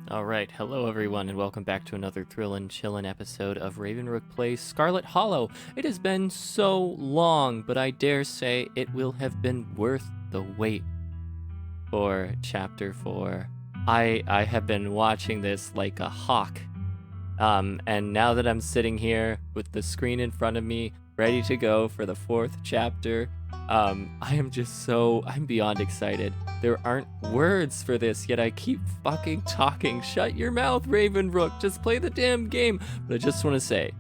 Alright, hello everyone, and welcome back to another Thrillin' Chillin' episode of Ravenrook Plays Scarlet Hollow. It has been so long, but I dare say it will have been worth the wait for Chapter 4. I have been watching this like a hawk, and now that I'm sitting here with the screen in front of me, ready to go for the 4th chapter, I'm beyond excited. There aren't words for this, yet I keep fucking talking. Shut your mouth, Ravenrook. Just play the damn game. But I just want to say,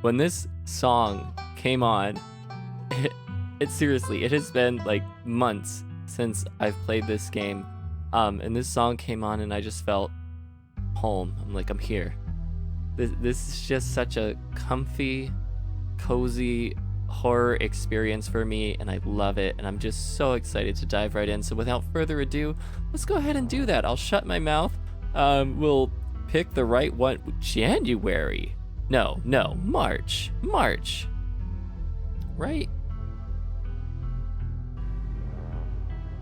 when this song came on, it seriously, it has been like months since I've played this game. And this song came on and I just felt home. I'm like, I'm here. This is just such a comfy, cozy horror experience for me, and I love it, and I'm just so excited to dive right in. So without further ado, let's go ahead and do that. I'll shut my mouth. We'll pick the right one. January. No, March. Right?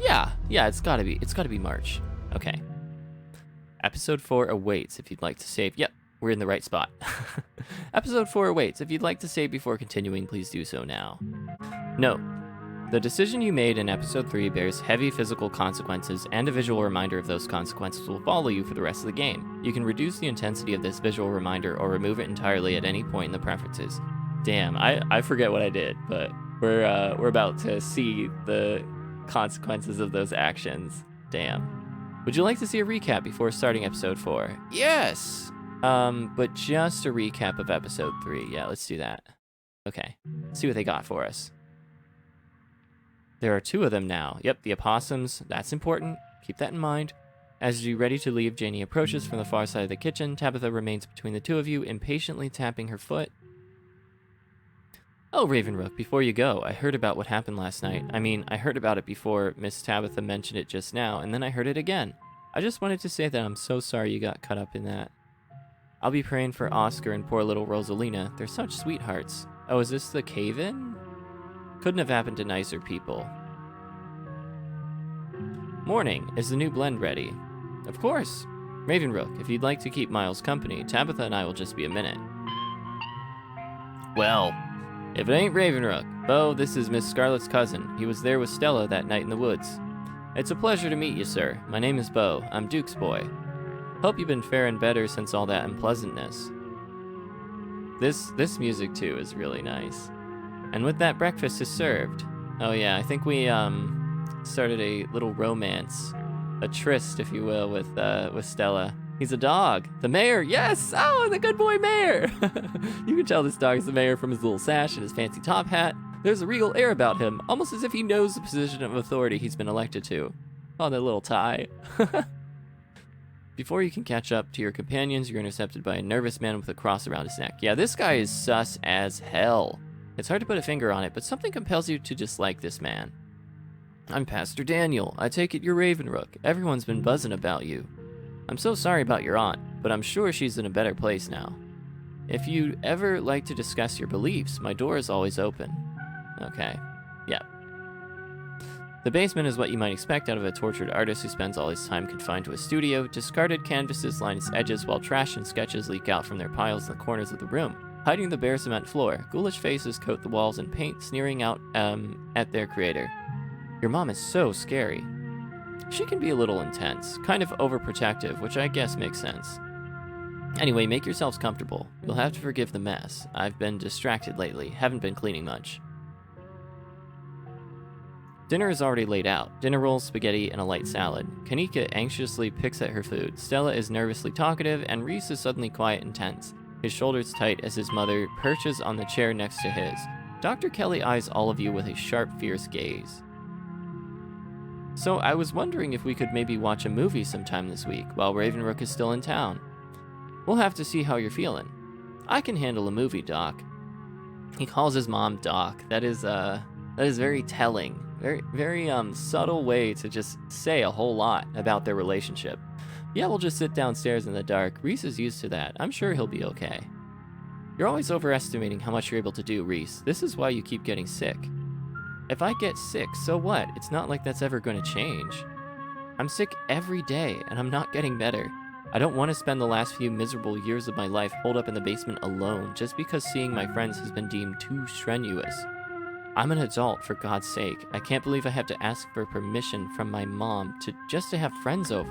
Yeah, it's gotta be March. Okay. Episode 4 awaits if you'd like to save. Yep, we're in the right spot. Episode 4 awaits. If you'd like to save before continuing, please do so now. Note: the decision you made in Episode 3 bears heavy physical consequences, and a visual reminder of those consequences will follow you for the rest of the game. You can reduce the intensity of this visual reminder or remove it entirely at any point in the preferences. Damn, I forget what I did, but we're about to see the consequences of those actions. Damn. Would you like to see a recap before starting Episode 4? Yes! But just a recap of Episode 3. Yeah, let's do that. Okay, let's see what they got for us. There are 2 of them now. Yep, the opossums. That's important. Keep that in mind. As you ready to leave, Janie approaches from the far side of the kitchen. Tabitha remains between the 2 of you, impatiently tapping her foot. Oh, Ravenrook, before you go, I heard about what happened last night. I mean, I heard about it before Miss Tabitha mentioned it just now, and then I heard it again. I just wanted to say that I'm so sorry you got caught up in that. I'll be praying for Oscar and poor little Rosalina. They're such sweethearts. Oh, is this the cave-in? Couldn't have happened to nicer people. Morning. Is the new blend ready? Of course. Ravenrook, if you'd like to keep Miles company, Tabitha and I will just be a minute. Well, if it ain't Ravenrook. Bo, this is Miss Scarlet's cousin. He was there with Stella that night in the woods. It's a pleasure to meet you, sir. My name is Bo. I'm Duke's boy. Hope you've been faring better since all that unpleasantness. This music too is really nice. And with that, breakfast is served. Oh yeah, I think we started a little romance, a tryst, if you will, with Stella. He's a dog. The mayor, yes! Oh, the good boy mayor! You can tell this dog is the mayor from his little sash and his fancy top hat. There's a regal air about him, almost as if he knows the position of authority he's been elected to. Oh, that little tie. Before you can catch up to your companions, you're intercepted by a nervous man with a cross around his neck. Yeah, this guy is sus as hell. It's hard to put a finger on it, but something compels you to dislike this man. I'm Pastor Daniel. I take it you're Ravenrook. Everyone's been buzzing about you. I'm so sorry about your aunt, but I'm sure she's in a better place now. If you'd ever like to discuss your beliefs, my door is always open. Okay. Yep. The basement is what you might expect out of a tortured artist who spends all his time confined to a studio. Discarded canvases line its edges while trash and sketches leak out from their piles in the corners of the room, hiding the bare cement floor. Ghoulish faces coat the walls in paint, sneering out at their creator. Your mom is so scary. She can be a little intense, kind of overprotective, which I guess makes sense. Anyway, make yourselves comfortable. You'll have to forgive the mess. I've been distracted lately, haven't been cleaning much. Dinner is already laid out. Dinner rolls, spaghetti, and a light salad. Kanika anxiously picks at her food. Stella is nervously talkative, and Reese is suddenly quiet and tense, his shoulders tight as his mother perches on the chair next to his. Dr. Kelly eyes all of you with a sharp, fierce gaze. So I was wondering if we could maybe watch a movie sometime this week while Ravenrook is still in town. We'll have to see how you're feeling. I can handle a movie, Doc. He calls his mom Doc. That is very telling. Very subtle way to just say a whole lot about their relationship. Yeah, we'll just sit downstairs in the dark. Reese is used to that. I'm sure he'll be okay. You're always overestimating how much you're able to do, Reese. This is why you keep getting sick. If I get sick, so what? It's not like that's ever going to change. I'm sick every day, and I'm not getting better. I don't want to spend the last few miserable years of my life holed up in the basement alone just because seeing my friends has been deemed too strenuous. I'm an adult, for God's sake. I can't believe I have to ask for permission from my mom just to have friends over.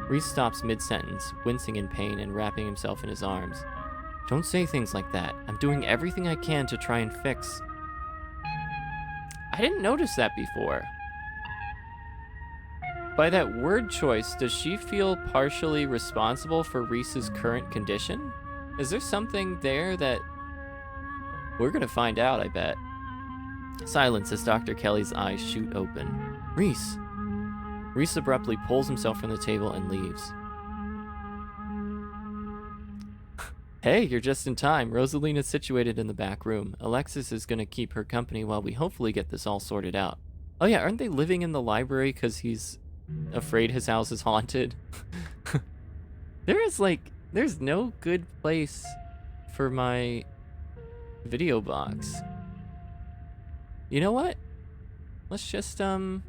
Reese stops mid-sentence, wincing in pain and wrapping himself in his arms. Don't say things like that. I'm doing everything I can to try and fix. I didn't notice that before. By that word choice, does she feel partially responsible for Reese's current condition? Is there something there that... We're gonna find out, I bet. Silence as Dr. Kelly's eyes shoot open. Reese! Reese abruptly pulls himself from the table and leaves. Hey, you're just in time. Rosalina's situated in the back room. Alexis is gonna keep her company while we hopefully get this all sorted out. Oh yeah, aren't they living in the library because he's afraid his house is haunted? There's no good place for my video box. You know what? Let's just, yeah,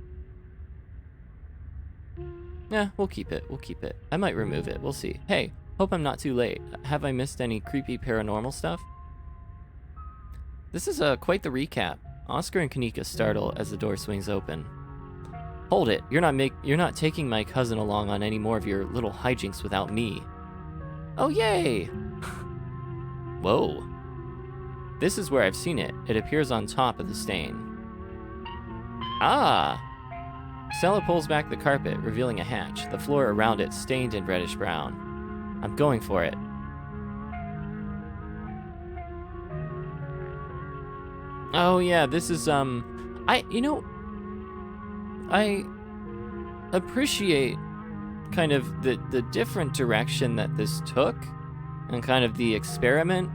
we'll keep it. We'll keep it. I might remove it. We'll see. Hey, hope I'm not too late. Have I missed any creepy paranormal stuff? This is quite the recap. Oscar and Kanika startle as the door swings open. Hold it. You're not taking my cousin along on any more of your little hijinks without me. Oh, yay! Whoa. This is where I've seen it. It appears on top of the stain. Ah! Stella pulls back the carpet, revealing a hatch, the floor around it stained in reddish-brown. I'm going for it. Oh yeah, this is, I appreciate kind of the different direction that this took, and kind of the experiment.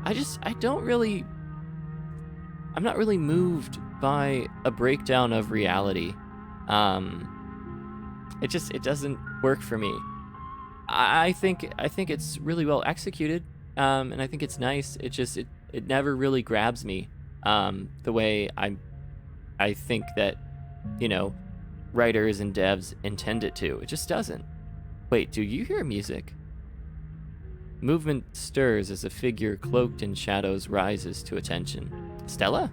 I'm not really moved by a breakdown of reality. It doesn't work for me. I think it's really well executed, and I think it's nice. It never really grabs me, the way I think that, writers and devs intend it to. It just doesn't. Wait, do you hear music? Movement stirs as a figure cloaked in shadows rises to attention. Stella?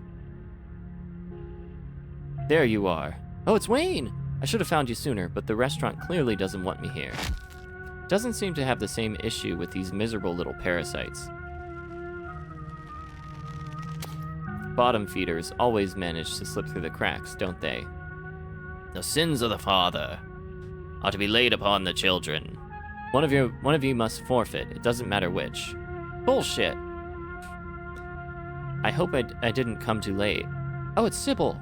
There you are. Oh, it's Wayne! I should have found you sooner, but the restaurant clearly doesn't want me here. Doesn't seem to have the same issue with these miserable little parasites. Bottom feeders always manage to slip through the cracks, don't they? The sins of the father are to be laid upon the children. One of you must forfeit. It doesn't matter which. Bullshit. I hope I didn't come too late. Oh, it's Sybil.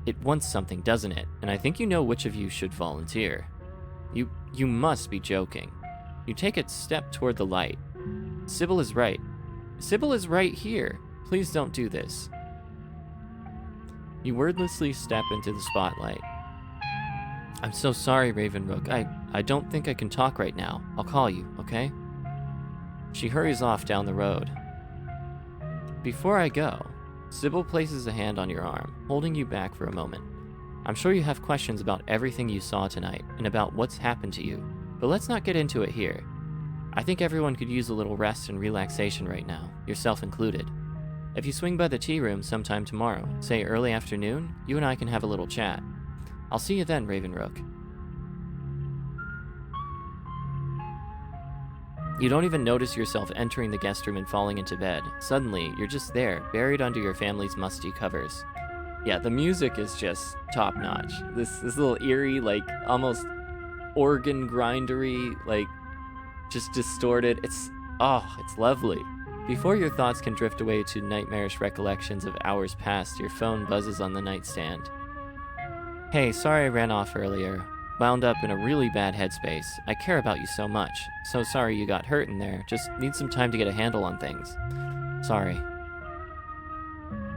It wants something, doesn't it? And I think you know which of you should volunteer. You must be joking. You take a step toward the light. Sybil is right. Sybil is right here. Please don't do this. You wordlessly step into the spotlight. I'm so sorry, Ravenrook. I don't think I can talk right now. I'll call you, okay? She hurries off down the road. Before I go, Sybil places a hand on your arm, holding you back for a moment. I'm sure you have questions about everything you saw tonight and about what's happened to you, but let's not get into it here. I think everyone could use a little rest and relaxation right now, yourself included. If you swing by the tea room sometime tomorrow, say early afternoon, you and I can have a little chat. I'll see you then, Ravenrook. You don't even notice yourself entering the guest room and falling into bed. Suddenly, you're just there, buried under your family's musty covers. Yeah, the music is just top-notch. This little eerie, like, almost organ grindery, like, just distorted. It's lovely. Before your thoughts can drift away to nightmarish recollections of hours past, your phone buzzes on the nightstand. Hey, sorry I ran off earlier. Wound up in a really bad headspace. I care about you so much. So sorry you got hurt in there. Just need some time to get a handle on things. Sorry.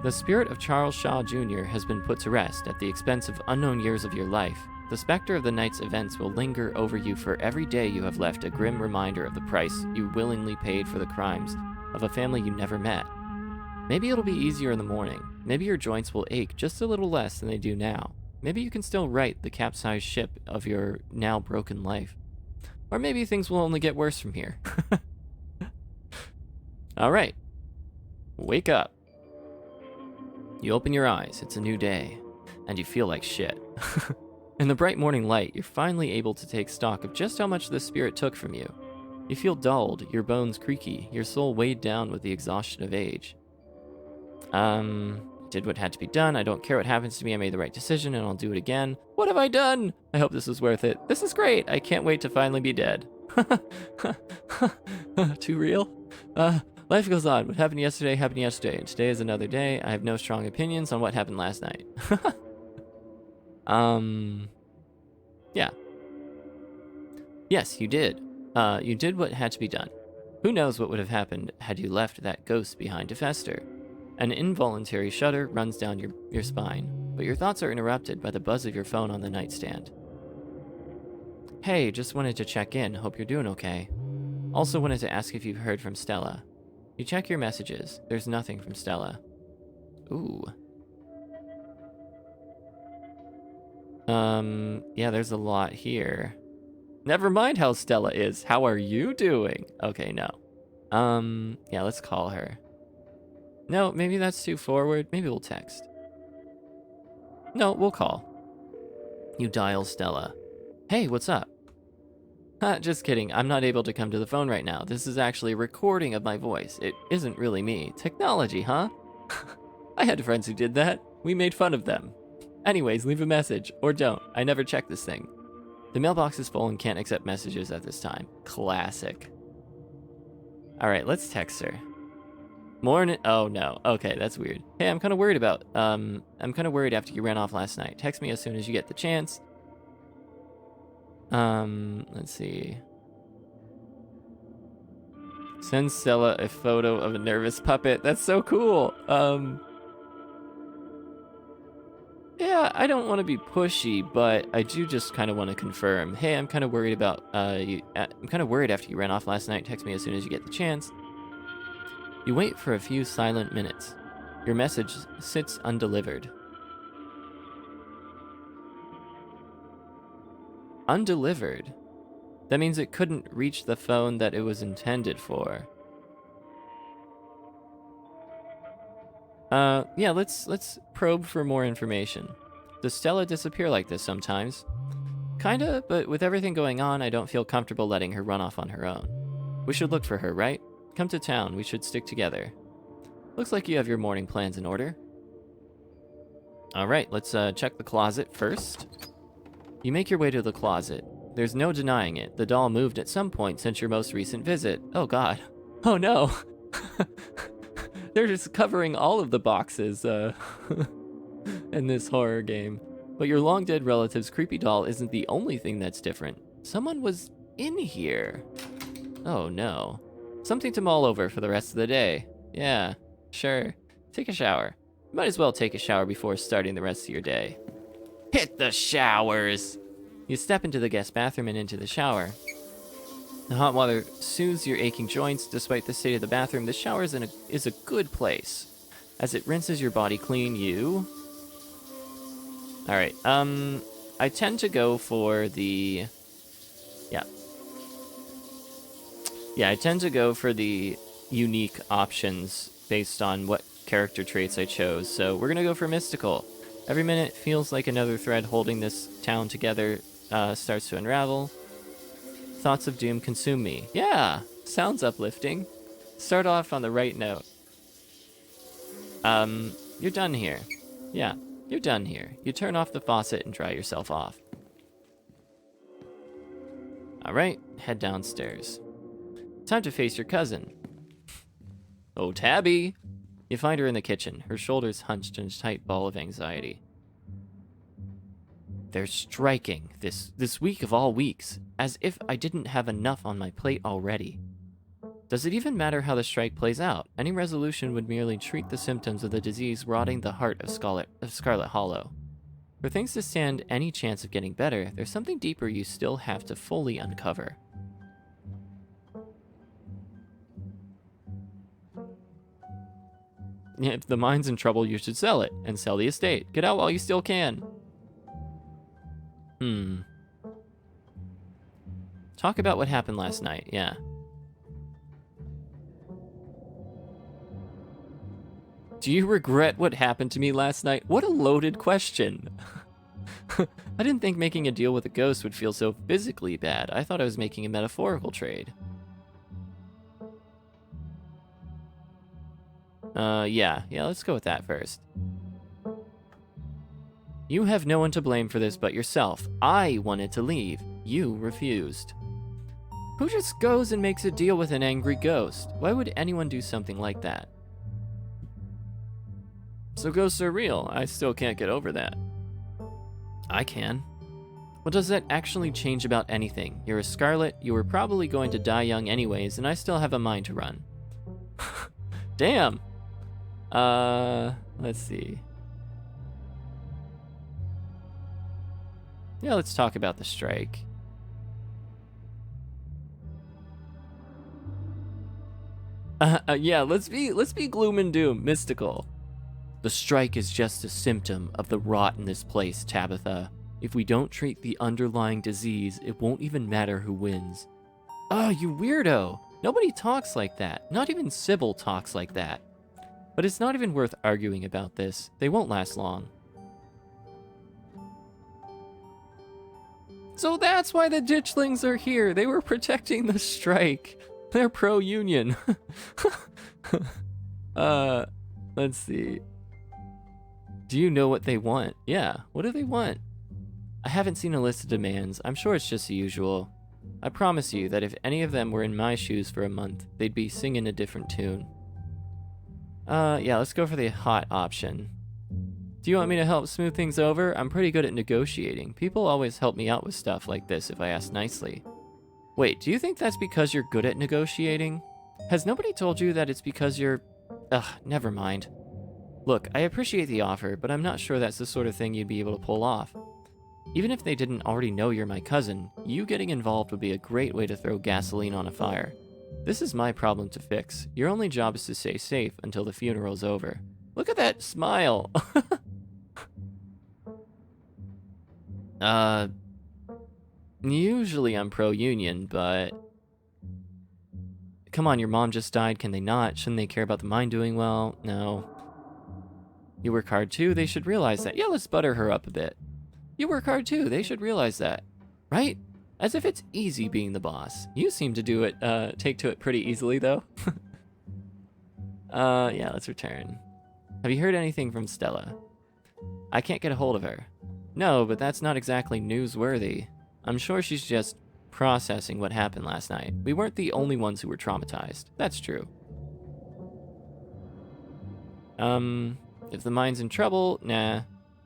The spirit of Charles Shaw Jr. has been put to rest at the expense of unknown years of your life. The specter of the night's events will linger over you for every day you have left, a grim reminder of the price you willingly paid for the crimes of a family you never met. Maybe it'll be easier in the morning. Maybe your joints will ache just a little less than they do now. Maybe you can still right the capsized ship of your now broken life. Or maybe things will only get worse from here. Alright. Wake up. You open your eyes, it's a new day, and you feel like shit. In the bright morning light, you're finally able to take stock of just how much the spirit took from you. You feel dulled, your bones creaky, your soul weighed down with the exhaustion of age. Did what had to be done, I don't care what happens to me, I made the right decision, and I'll do it again. What have I done? I hope this was worth it. This is great, I can't wait to finally be dead. Too real? Life goes on. What happened yesterday, and today is another day. I have no strong opinions on what happened last night. Yeah. Yes, you did. You did what had to be done. Who knows what would have happened had you left that ghost behind to fester? An involuntary shudder runs down your spine, but your thoughts are interrupted by the buzz of your phone on the nightstand. Hey, just wanted to check in. Hope you're doing okay. Also wanted to ask if you've heard from Stella. You check your messages. There's nothing from Stella. Ooh. Yeah, there's a lot here. Never mind how Stella is. How are you doing? Okay, no. Yeah, let's call her. No, maybe that's too forward. Maybe we'll text. No, we'll call. You dial Stella. Hey, what's up? Just kidding. I'm not able to come to the phone right now. This is actually a recording of my voice. It isn't really me. Technology, huh? I had friends who did that. We made fun of them. Anyways, leave a message. Or don't. I never check this thing. The mailbox is full and can't accept messages at this time. Classic. Alright, let's text her. Morning. Oh, no. Okay, that's weird. Hey, I'm kind of worried after you ran off last night. Text me as soon as you get the chance. Let's see. Send Stella a photo of a nervous puppet. That's so cool. Yeah, I don't want to be pushy, but I do just kind of want to confirm. Hey, I'm kind of worried about, I'm kind of worried after you ran off last night. Text me as soon as you get the chance. You wait for a few silent minutes. Your message sits undelivered. Undelivered? That means it couldn't reach the phone that it was intended for. Yeah, let's probe for more information. Does Stella disappear like this sometimes? Kinda, but with everything going on, I don't feel comfortable letting her run off on her own. We should look for her, right? Come to town, we should stick together. Looks like you have your morning plans in order. Alright, let's check the closet first. You make your way to the closet. There's no denying it. The doll moved at some point since your most recent visit. Oh god. Oh no! They're just covering all of the boxes in this horror game. But your long-dead relative's creepy doll isn't the only thing that's different. Someone was in here. Oh no. Something to mull over for the rest of the day. Yeah, sure. Take a shower. You might as well take a shower before starting the rest of your day. Hit the showers! You step into the guest bathroom and into the shower. The hot water soothes your aching joints. Despite the state of the bathroom, the shower is a good place. As it rinses your body clean, you... Alright, I tend to go for the... Yeah, I tend to go for the unique options based on what character traits I chose. So we're gonna go for mystical. Every minute feels like another thread holding this town together starts to unravel. Thoughts of doom consume me. Yeah, sounds uplifting. Start off on the right note. You're done here. Yeah, you're done here. You turn off the faucet and dry yourself off. Alright, head downstairs. Time to face your cousin. Oh, Tabby! You find her in the kitchen, her shoulders hunched in a tight ball of anxiety. They're striking, this week of all weeks, as if I didn't have enough on my plate already. Does it even matter how the strike plays out? Any resolution would merely treat the symptoms of the disease rotting the heart of Scarlet Hollow. For things to stand any chance of getting better, there's something deeper you still have to fully uncover. If the mine's in trouble, you should sell it, and sell the estate. Get out while you still can. Talk about what happened last night, yeah. Do you regret what happened to me last night? What a loaded question. I didn't think making a deal with a ghost would feel so physically bad. I thought I was making a metaphorical trade. Yeah, let's go with that first. You have no one to blame for this but yourself. I wanted to leave. You refused. Who just goes and makes a deal with an angry ghost? Why would anyone do something like that? So ghosts are real. I still can't get over that. I can. Well, does that actually change about anything? You're a Scarlet, you were probably going to die young anyways, and I still have a mind to run. Damn! Let's see. Yeah, let's talk about the strike. Yeah, let's be gloom and doom, mystical. The strike is just a symptom of the rot in this place, Tabitha. If we don't treat the underlying disease, it won't even matter who wins. Oh, you weirdo! Nobody talks like that. Not even Sybil talks like that. But it's not even worth arguing about this. They won't last long. So that's why the ditchlings are here. They were protecting the strike. They're pro-union. Let's see. Do you know what they want? Yeah, what do they want? I haven't seen a list of demands. I'm sure it's just the usual. I promise you that if any of them were in my shoes for a month, they'd be singing a different tune. Yeah, let's go for the hot option. Do you want me to help smooth things over? I'm pretty good at negotiating. People always help me out with stuff like this if I ask nicely. Wait, do you think that's because you're good at negotiating? Has nobody told you that it's because you're... Ugh, never mind. Look, I appreciate the offer, but I'm not sure that's the sort of thing you'd be able to pull off. Even if they didn't already know you're my cousin, you getting involved would be a great way to throw gasoline on a fire. This is my problem to fix. Your only job is to stay safe until the funeral's over. Look at that smile! Usually I'm pro-union, but... Come on, your mom just died, can they not? Shouldn't they care about the mine doing well? No. You work hard too, they should realize that. Yeah, let's butter her up a bit. You work hard too, they should realize that. Right? As if it's easy being the boss. You seem to do it, take to it pretty easily though. Yeah, let's return. Have you heard anything from Stella? I can't get a hold of her. No, but that's not exactly newsworthy. I'm sure she's just processing what happened last night. We weren't the only ones who were traumatized. That's true. If the mine's in trouble, nah.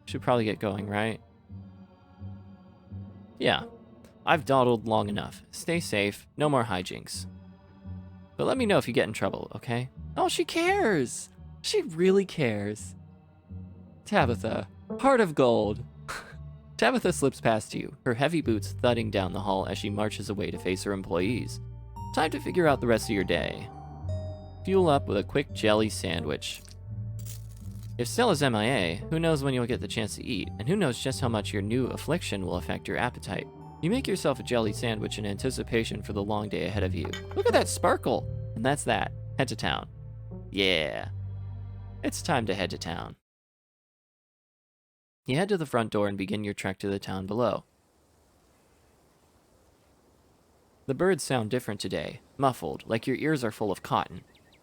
Should probably get going, right? Yeah. I've dawdled long enough. Stay safe. No more hijinks. But let me know if you get in trouble, okay? Oh, she cares! She really cares. Tabitha. Heart of gold. Tabitha slips past you, her heavy boots thudding down the hall as she marches away to face her employees. Time to figure out the rest of your day. Fuel up with a quick jelly sandwich. If Stella's MIA, who knows when you'll get the chance to eat, and who knows just how much your new affliction will affect your appetite. You make yourself a jelly sandwich in anticipation for the long day ahead of you. Look at that sparkle! And that's that. Head to town. Yeah. It's time to head to town. You head to the front door and begin your trek to the town below. The birds sound different today, muffled, like your ears are full of cotton.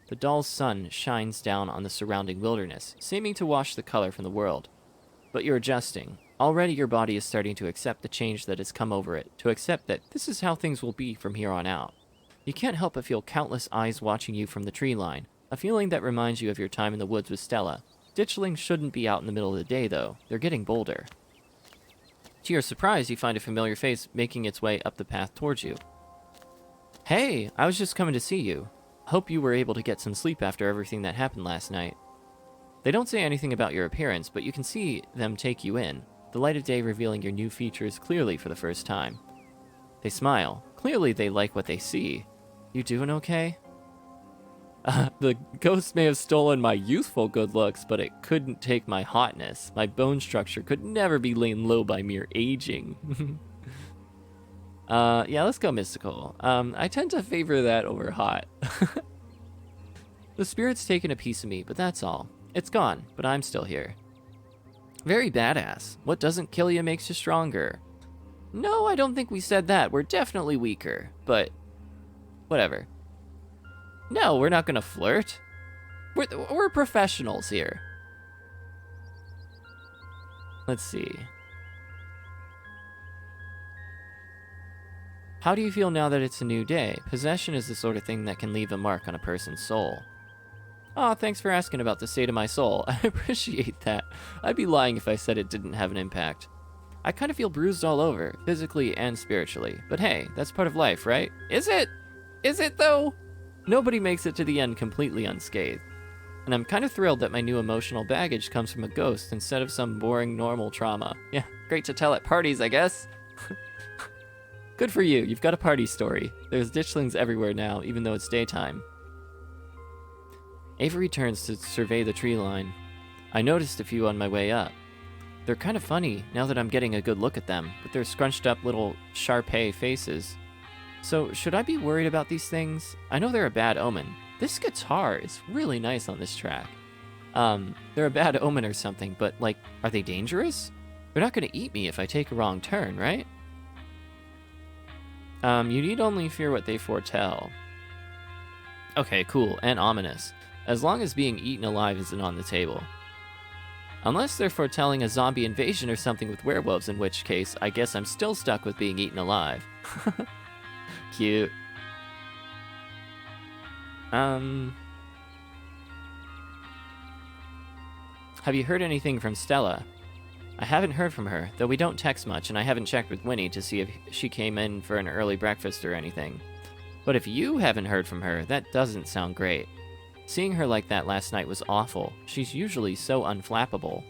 The dull sun shines down on the surrounding wilderness, seeming to wash the color from the world. But you're adjusting. Already your body is starting to accept the change that has come over it, to accept that this is how things will be from here on out. You can't help but feel countless eyes watching you from the tree line, a feeling that reminds you of your time in the woods with Stella. Ditchlings shouldn't be out in the middle of the day, though. They're getting bolder. To your surprise, you find a familiar face making its way up the path towards you. Hey, I was just coming to see you. Hope you were able to get some sleep after everything that happened last night. They don't say anything about your appearance, but you can see them take you in, the light of day revealing your new features clearly for the first time. They smile. Clearly they like what they see. You doing okay? The ghost may have stolen my youthful good looks, but it couldn't take my hotness. My bone structure could never be laid low by mere aging. Yeah, let's go mystical. I tend to favor that over hot. The spirit's taken a piece of me, but that's all. It's gone, but I'm still here. Very badass. What doesn't kill you makes you stronger. No, I don't think we said that. We're definitely weaker, but whatever. No, we're not gonna flirt. We're professionals here. Let's see. How do you feel now that it's a new day? Possession is the sort of thing that can leave a mark on a person's soul. Aw, thanks for asking about the state of my soul. I appreciate that. I'd be lying if I said it didn't have an impact. I kind of feel bruised all over, physically and spiritually. But hey, that's part of life, right? Is it? Is it, though? Nobody makes it to the end completely unscathed. And I'm kind of thrilled that my new emotional baggage comes from a ghost instead of some boring normal trauma. Yeah, great to tell at parties, I guess. Good for you, you've got a party story. There's ditchlings everywhere now, even though it's daytime. Avery turns to survey the tree line. I noticed a few on my way up. They're kind of funny now that I'm getting a good look at them, with their scrunched up little Shar-Pei faces. So, should I be worried about these things? I know they're a bad omen. This guitar is really nice on this track. They're a bad omen or something, but, like, are they dangerous? They're not gonna eat me if I take a wrong turn, right? You need only fear what they foretell. Okay, cool, and ominous. As long as being eaten alive isn't on the table. Unless they're foretelling a zombie invasion or something with werewolves, in which case, I guess I'm still stuck with being eaten alive. Cute. Have you heard anything from Stella? I haven't heard from her, though we don't text much, and I haven't checked with Winnie to see if she came in for an early breakfast or anything. But if you haven't heard from her, that doesn't sound great. Seeing her like that last night was awful. She's usually so unflappable.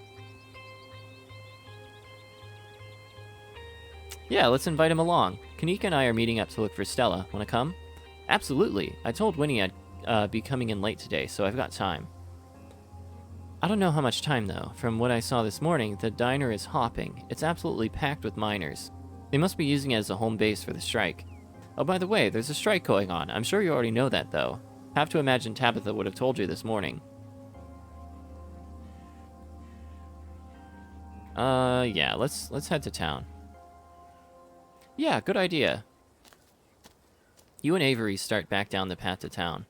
Yeah, let's invite him along. Kanika and I are meeting up to look for Stella. Wanna come? Absolutely. I told Winnie I'd be coming in late today, so I've got time. I don't know how much time, though. From what I saw this morning, the diner is hopping. It's absolutely packed with miners. They must be using it as a home base for the strike. Oh, by the way, there's a strike going on. I'm sure you already know that, though. Have to imagine Tabitha would have told you this morning. Yeah, let's head to town. Yeah, good idea. You and Avery start back down the path to town.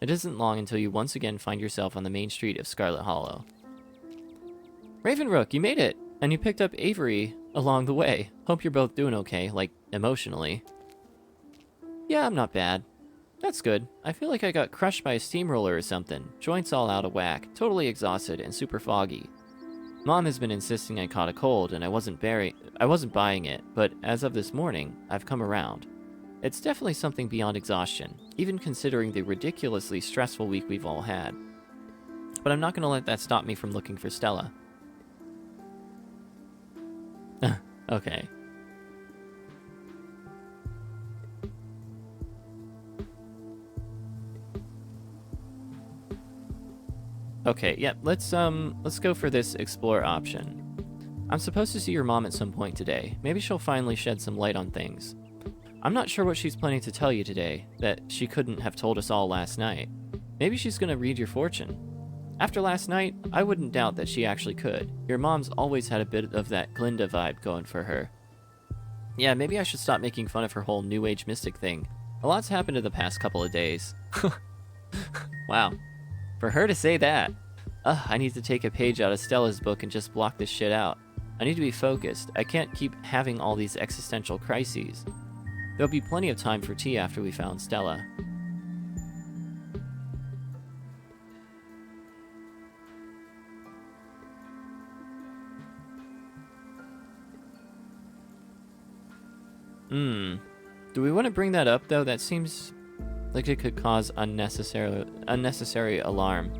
It isn't long until you once again find yourself on the main street of Scarlet Hollow. Ravenrook, you made it! And you picked up Avery along the way. Hope you're both doing okay, like, emotionally. Yeah, I'm not bad. That's good. I feel like I got crushed by a steamroller or something. Joints all out of whack, totally exhausted, and super foggy. Mom has been insisting I caught a cold, and I wasn't buying it, but as of this morning, I've come around. It's definitely something beyond exhaustion, even considering the ridiculously stressful week we've all had. But I'm not going to let that stop me from looking for Stella. Okay. Okay, yep, let's go for this explore option. I'm supposed to see your mom at some point today. Maybe she'll finally shed some light on things. I'm not sure what she's planning to tell you today, that she couldn't have told us all last night. Maybe she's gonna read your fortune. After last night, I wouldn't doubt that she actually could. Your mom's always had a bit of that Glinda vibe going for her. Yeah, maybe I should stop making fun of her whole New Age mystic thing. A lot's happened in the past couple of days. Wow. For her to say that. I need to take a page out of Stella's book and just block this shit out. I need to be focused. I can't keep having all these existential crises. There'll be plenty of time for tea after we found Stella. Do we want to bring that up, though? That seems like it could cause unnecessary alarm.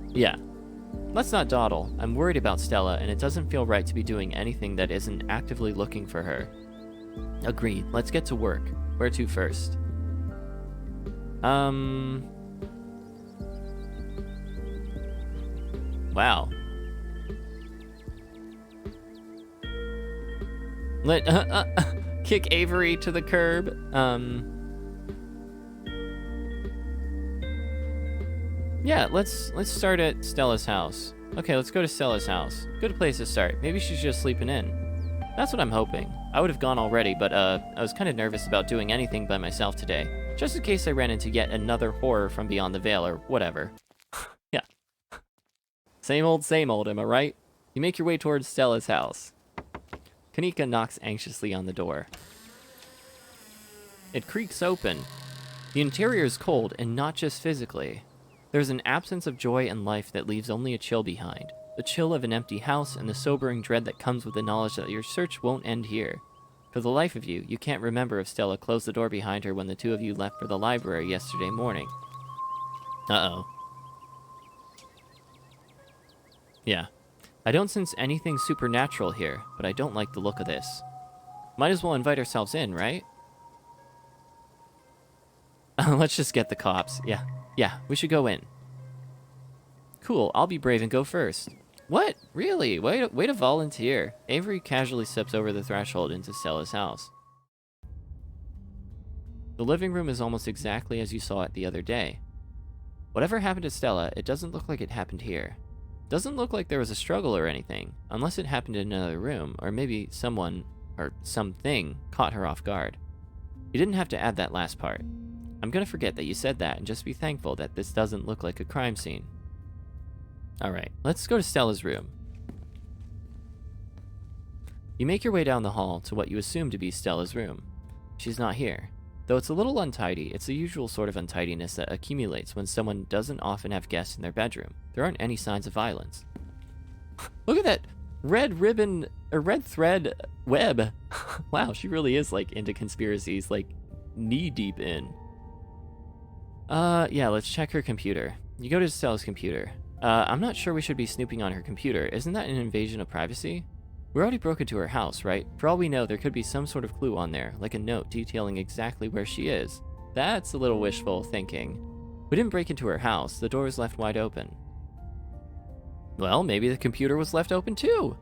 Yeah. Let's not dawdle. I'm worried about Stella, and it doesn't feel right to be doing anything that isn't actively looking for her. Agreed. Let's get to work. Where to first? Wow. Kick Avery to the curb. Yeah, let's start at Stella's house. Okay, let's go to Stella's house. Good place to start. Maybe she's just sleeping in. That's what I'm hoping. I would have gone already, but I was kind of nervous about doing anything by myself today, just in case I ran into yet another horror from beyond the veil or whatever. Yeah. Same old, am I right? You make your way towards Stella's house. Kanika knocks anxiously on the door. It creaks open. The interior is cold, and not just physically. There's an absence of joy and life that leaves only a chill behind. The chill of an empty house and the sobering dread that comes with the knowledge that your search won't end here. For the life of you, you can't remember if Stella closed the door behind her when the two of you left for the library yesterday morning. Uh-oh. Yeah. I don't sense anything supernatural here, but I don't like the look of this. Might as well invite ourselves in, right? Let's just get the cops. Yeah, we should go in. Cool, I'll be brave and go first. What? Really? Way to volunteer. Avery casually steps over the threshold into Stella's house. The living room is almost exactly as you saw it the other day. Whatever happened to Stella, it doesn't look like it happened here. Doesn't look like there was a struggle or anything, unless it happened in another room, or maybe someone, or something, caught her off guard. You didn't have to add that last part. I'm gonna forget that you said that and just be thankful that this doesn't look like a crime scene. Alright, let's go to Stella's room. You make your way down the hall to what you assume to be Stella's room. She's not here. Though it's a little untidy, it's the usual sort of untidiness that accumulates when someone doesn't often have guests in their bedroom. There aren't any signs of violence. Look at that red ribbon, or red thread web. Wow, she really is like into conspiracies, like knee deep in. Yeah, let's check her computer. You go to Stella's computer. I'm not sure we should be snooping on her computer. Isn't that an invasion of privacy? We already broke into her house, right? For all we know, there could be some sort of clue on there, like a note detailing exactly where she is. That's a little wishful thinking. We didn't break into her house. The door was left wide open. Well, maybe the computer was left open too.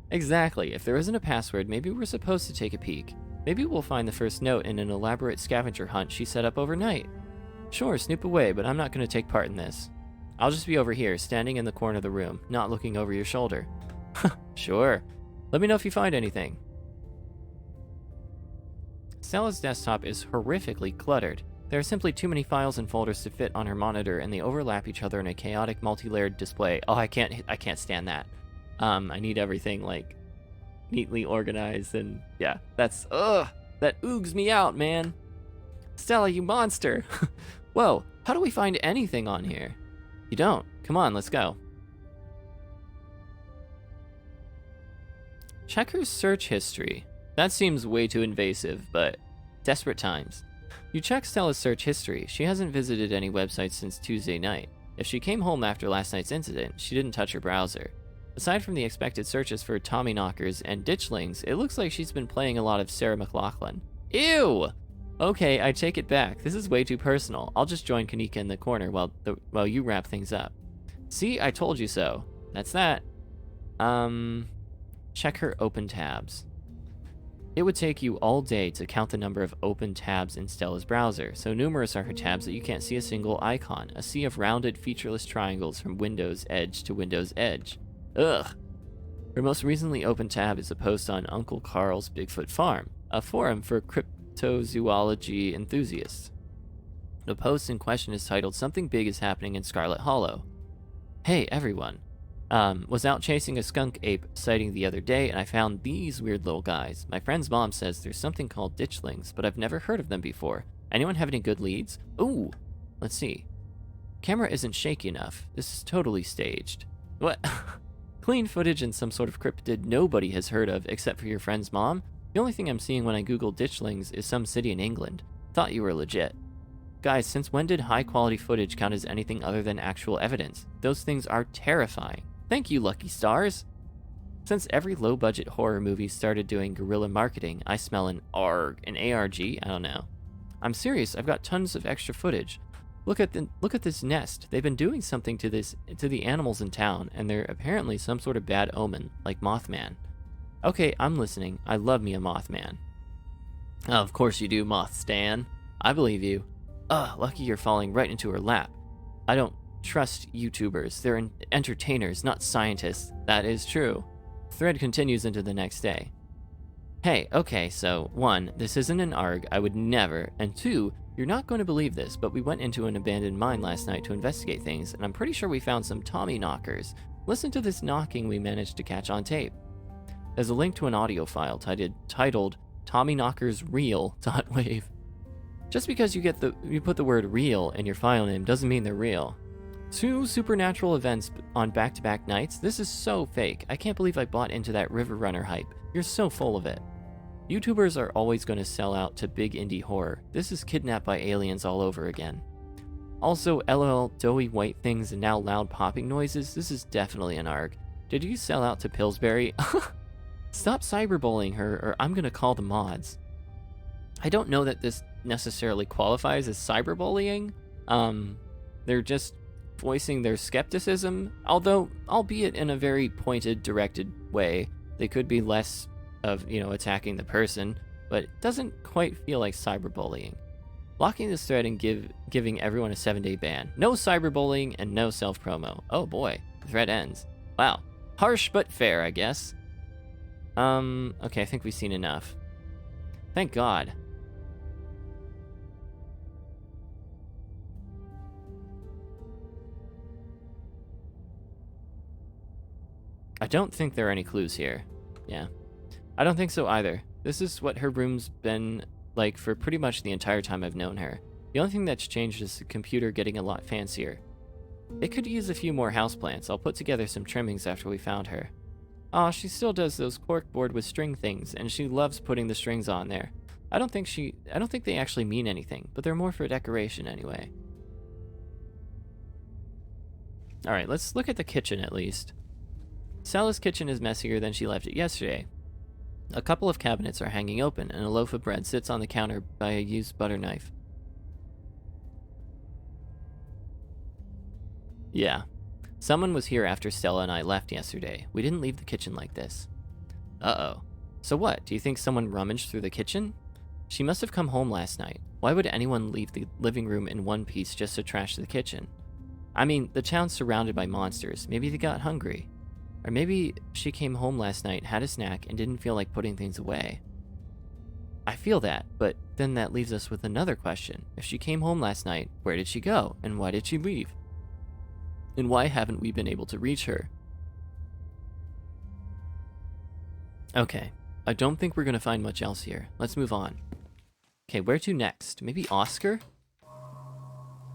Exactly. If there isn't a password, maybe we're supposed to take a peek. Maybe we'll find the first note in an elaborate scavenger hunt she set up overnight. Sure, snoop away, but I'm not going to take part in this. I'll just be over here, standing in the corner of the room, not looking over your shoulder. Sure. Let me know if you find anything. Stella's desktop is horrifically cluttered. There are simply too many files and folders to fit on her monitor, and they overlap each other in a chaotic, multi-layered display. Oh, I can't stand that. I need everything, like, neatly organized, and yeah, that oogs me out, man. Stella, you monster. Whoa, how do we find anything on here? You don't. Come on, let's go. Check her search history. That seems way too invasive, but desperate times. You check Stella's search history. She hasn't visited any websites since Tuesday night. If she came home after last night's incident, she didn't touch her browser. Aside from the expected searches for Tommyknockers and ditchlings, it looks like she's been playing a lot of Sarah McLachlan. Ew! Okay, I take it back. This is way too personal. I'll just join Kanika in the corner while you wrap things up. See, I told you so. That's that. Check her open tabs. It would take you all day to count the number of open tabs in Stella's browser, so numerous are her tabs that you can't see a single icon, a sea of rounded, featureless triangles from Windows edge to Windows edge. Ugh. Her most recently open tab is a post on Uncle Carl's Bigfoot Farm, a forum for cryptozoology enthusiasts. The post in question is titled "Something Big is Happening in Scarlet Hollow." Hey, everyone. Was out chasing a skunk ape sighting the other day, and I found these weird little guys. My friend's mom says there's something called ditchlings, but I've never heard of them before. Anyone have any good leads? Ooh, let's see. Camera isn't shaky enough. This is totally staged. What? Clean footage in some sort of cryptid nobody has heard of except for your friend's mom? The only thing I'm seeing when I Google ditchlings is some city in England. Thought you were legit. Guys, since when did high-quality footage count as anything other than actual evidence? Those things are terrifying. Thank you, lucky stars. Since every low-budget horror movie started doing guerrilla marketing, I smell an ARG. I don't know. I'm serious, I've got tons of extra footage. Look at this nest. They've been doing something to the animals in town, and they're apparently some sort of bad omen, like Mothman. Okay, I'm listening. I love me a Mothman. Oh, of course you do, Moth Stan. I believe you. Ugh, lucky you're falling right into her lap. I don't trust YouTubers. They're entertainers, not scientists. That is true. Thread continues into the next day. Hey, okay, so 1, this isn't an ARG, I would never, and 2, you're not going to believe this, but we went into an abandoned mine last night to investigate things, and I'm pretty sure we found some Tommy knockers. Listen to this knocking we managed to catch on tape. There's a link to an audio file titled Tommy Knockers Real.wave. Just because you put the word real in your file name doesn't mean they're real. 2 supernatural events on back-to-back nights? This is so fake. I can't believe I bought into that River Runner hype. You're so full of it. YouTubers are always going to sell out to big indie horror. This is kidnapped by aliens all over again. Also, LOL, doughy white things and now loud popping noises? This is definitely an ARG. Did you sell out to Pillsbury? Stop cyberbullying her or I'm going to call the mods. I don't know that this necessarily qualifies as cyberbullying. They're just voicing their skepticism, although, albeit in a very pointed, directed way. They could be less of, attacking the person, but it doesn't quite feel like cyberbullying. Blocking this thread and giving everyone a 7-day ban. No cyberbullying and no self-promo. Oh boy, the thread ends. Wow. Harsh but fair, I guess. Okay, I think we've seen enough. Thank God. I don't think there are any clues here. Yeah. I don't think so either. This is what her room's been like for pretty much the entire time I've known her. The only thing that's changed is the computer getting a lot fancier. They could use a few more houseplants. I'll put together some trimmings after we found her. Aw, she still does those corkboard with string things, and she loves putting the strings on there. I don't think they actually mean anything, but they're more for decoration anyway. Alright, let's look at the kitchen at least. Stella's kitchen is messier than she left it yesterday. A couple of cabinets are hanging open, and a loaf of bread sits on the counter by a used butter knife. Yeah. Someone was here after Stella and I left yesterday. We didn't leave the kitchen like this. Uh-oh. So what? Do you think someone rummaged through the kitchen? She must have come home last night. Why would anyone leave the living room in one piece just to trash the kitchen? I mean, the town's surrounded by monsters. Maybe they got hungry. Or maybe she came home last night, had a snack, and didn't feel like putting things away. I feel that, but then that leaves us with another question. If she came home last night, where did she go? And why did she leave? And why haven't we been able to reach her? Okay, I don't think we're gonna find much else here. Let's move on. Okay, where to next? Maybe Oscar?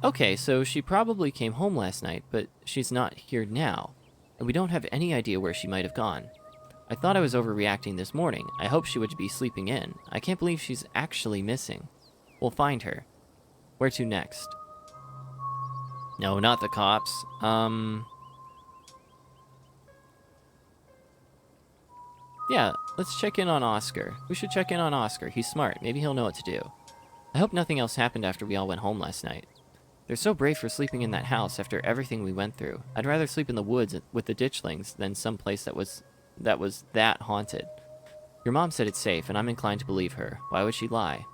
Okay, so she probably came home last night, but she's not here now. And we don't have any idea where she might have gone. I thought I was overreacting this morning. I hope she would be sleeping in. I can't believe she's actually missing. We'll find her. Where to next? No, not the cops. Yeah, let's check in on Oscar. We should check in on Oscar. He's smart. Maybe he'll know what to do. I hope nothing else happened after we all went home last night. They're so brave for sleeping in that house after everything we went through. I'd rather sleep in the woods with the ditchlings than someplace that was that haunted. Your mom said it's safe, and I'm inclined to believe her. Why would she lie?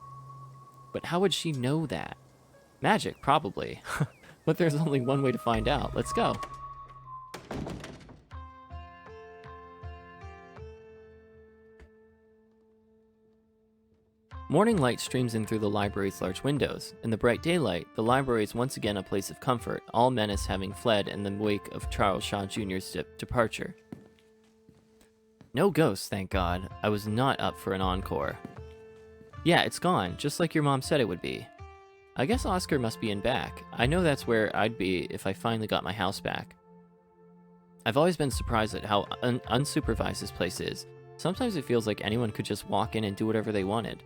But how would she know that? Magic, probably. But there's only one way to find out. Let's go. Morning light streams in through the library's large windows. In the bright daylight, the library is once again a place of comfort, all menace having fled in the wake of Charles Shaw Jr.'s departure. No ghosts, thank God. I was not up for an encore. Yeah, it's gone, just like your mom said it would be. I guess Oscar must be in back. I know that's where I'd be if I finally got my house back. I've always been surprised at how unsupervised this place is. Sometimes it feels like anyone could just walk in and do whatever they wanted.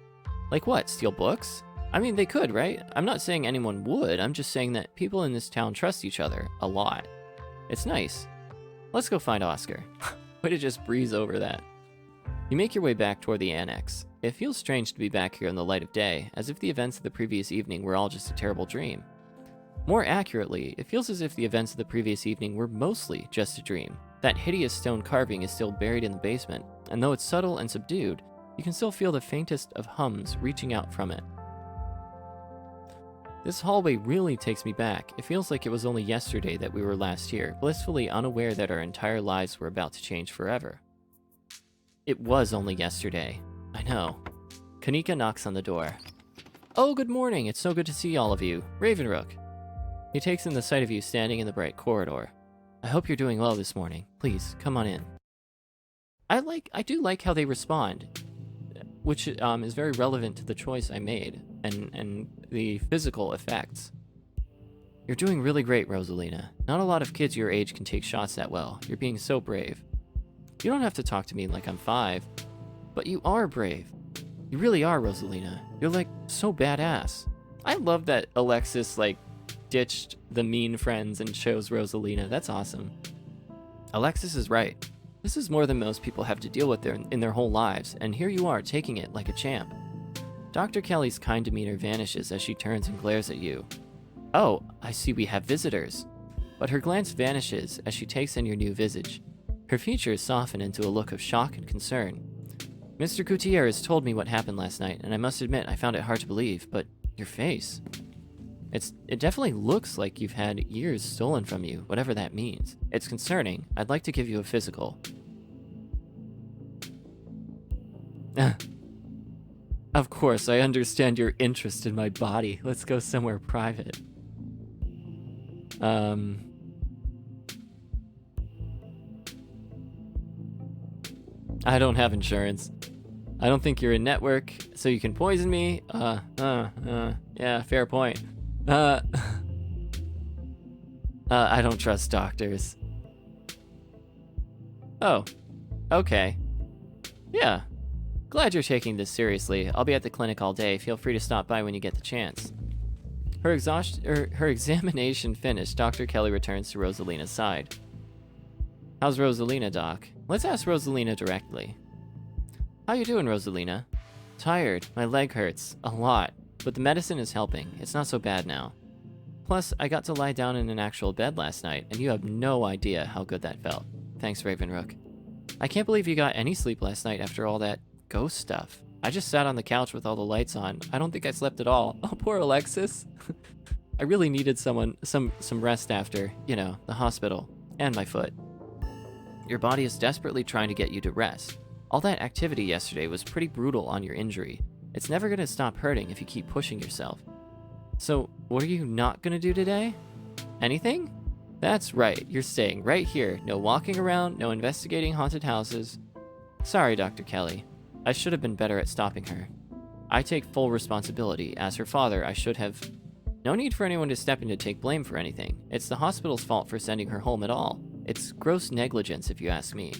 Like what, steal books? I mean, they could, right? I'm not saying anyone would, I'm just saying that people in this town trust each other a lot. It's nice. Let's go find Oscar. Way to just breeze over that. You make your way back toward the annex. It feels strange to be back here in the light of day, as if the events of the previous evening were all just a terrible dream. More accurately, it feels as if the events of the previous evening were mostly just a dream. That hideous stone carving is still buried in the basement, and though it's subtle and subdued, you can still feel the faintest of hums reaching out from it. This hallway really takes me back. It feels like it was only yesterday that we were last here, blissfully unaware that our entire lives were about to change forever. It was only yesterday. I know. Kanika knocks on the door. Oh, good morning. It's so good to see all of you. Ravenrook. He takes in the sight of you standing in the bright corridor. I hope you're doing well this morning. Please, come on in. I do like how they respond, which is very relevant to the choice I made and the physical effects. You're doing really great, Rosalina. Not a lot of kids your age can take shots that well. You're being so brave. You don't have to talk to me like I'm 5, but you are brave. You really are, Rosalina. You're like so badass. I love that Alexis ditched the mean friends and chose Rosalina. That's awesome. Alexis is right. This is more than most people have to deal with in their whole lives, and here you are taking it like a champ. Dr. Kelly's kind demeanor vanishes as she turns and glares at you. Oh, I see we have visitors. But her glance vanishes as she takes in your new visage. Her features soften into a look of shock and concern. Mr. Gutierrez told me what happened last night, and I must admit I found it hard to believe, but your face... It definitely looks like you've had years stolen from you, whatever that means. It's concerning. I'd like to give you a physical. Of course, I understand your interest in my body. Let's go somewhere private. I don't have insurance. I don't think you're in network, so you can poison me. Yeah, fair point. I don't trust doctors. Oh, okay. Yeah. Glad you're taking this seriously. I'll be at the clinic all day. Feel free to stop by when you get the chance. Her examination finished, Dr. Kelly returns to Rosalina's side. How's Rosalina, Doc? Let's ask Rosalina directly. How you doing, Rosalina? Tired. My leg hurts. A lot. But the medicine is helping. It's not so bad now. Plus, I got to lie down in an actual bed last night, and you have no idea how good that felt. Thanks, Ravenrook. I can't believe you got any sleep last night after all that ghost stuff. I just sat on the couch with all the lights on. I don't think I slept at all. Oh, poor Alexis. I really needed some rest after, the hospital. And my foot. Your body is desperately trying to get you to rest. All that activity yesterday was pretty brutal on your injury. It's never going to stop hurting if you keep pushing yourself. So, what are you not going to do today? Anything? That's right, you're staying right here. No walking around, no investigating haunted houses. Sorry, Dr. Kelly. I should have been better at stopping her. I take full responsibility. As her father, I should have... No need for anyone to step in to take blame for anything. It's the hospital's fault for sending her home at all. It's gross negligence, if you ask me.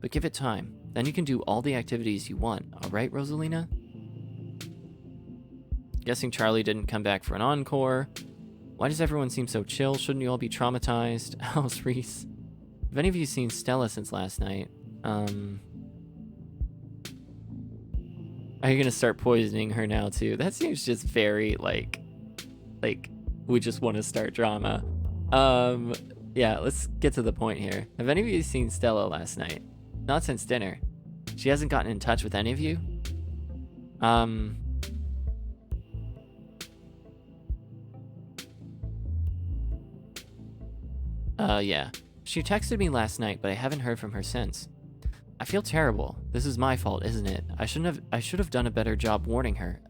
But give it time. Then you can do all the activities you want, alright, Rosalina? Guessing Charlie didn't come back for an encore. Why does everyone seem so chill? Shouldn't you all be traumatized? How's Reese? Have any of you seen Stella since last night? Are you gonna start poisoning her now too? That seems just very like we just want to start drama. Yeah, let's get to the point here. Have any of you seen Stella last night? Not since dinner. She hasn't gotten in touch with any of you? Yeah. She texted me last night, but I haven't heard from her since. I feel terrible. This is my fault, isn't it? I should have done a better job warning her.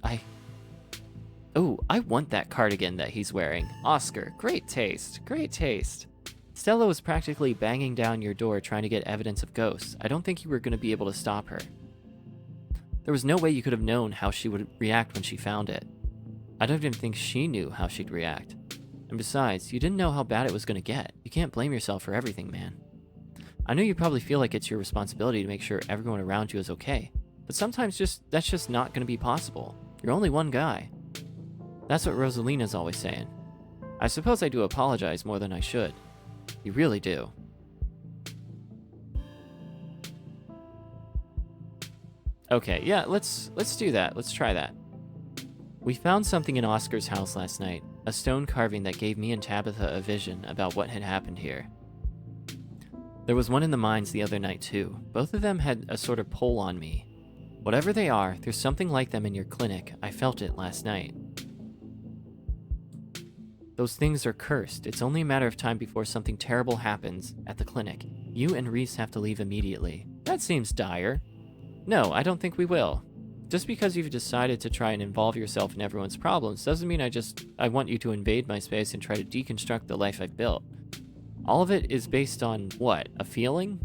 Oh, I want that cardigan that he's wearing. Oscar, great taste. Great taste. Stella was practically banging down your door trying to get evidence of ghosts. I don't think you were going to be able to stop her. There was no way you could have known how she would react when she found it. I don't even think she knew how she'd react. And besides, you didn't know how bad it was going to get. You can't blame yourself for everything, man. I know you probably feel like it's your responsibility to make sure everyone around you is okay, but sometimes that's just not going to be possible. You're only one guy. That's what Rosalina's always saying. I suppose I do apologize more than I should. You really do. Okay, yeah, let's do that. Let's try that. We found something in Oscar's house last night, a stone carving that gave me and Tabitha a vision about what had happened here. There was one in the mines the other night too. Both of them had a sort of pull on me. Whatever they are, there's something like them in your clinic. I felt it last night. Those things are cursed. It's only a matter of time before something terrible happens at the clinic. You and Reese have to leave immediately. That seems dire. No, I don't think we will. Just because you've decided to try and involve yourself in everyone's problems doesn't mean I want you to invade my space and try to deconstruct the life I've built. All of it is based on what? A feeling?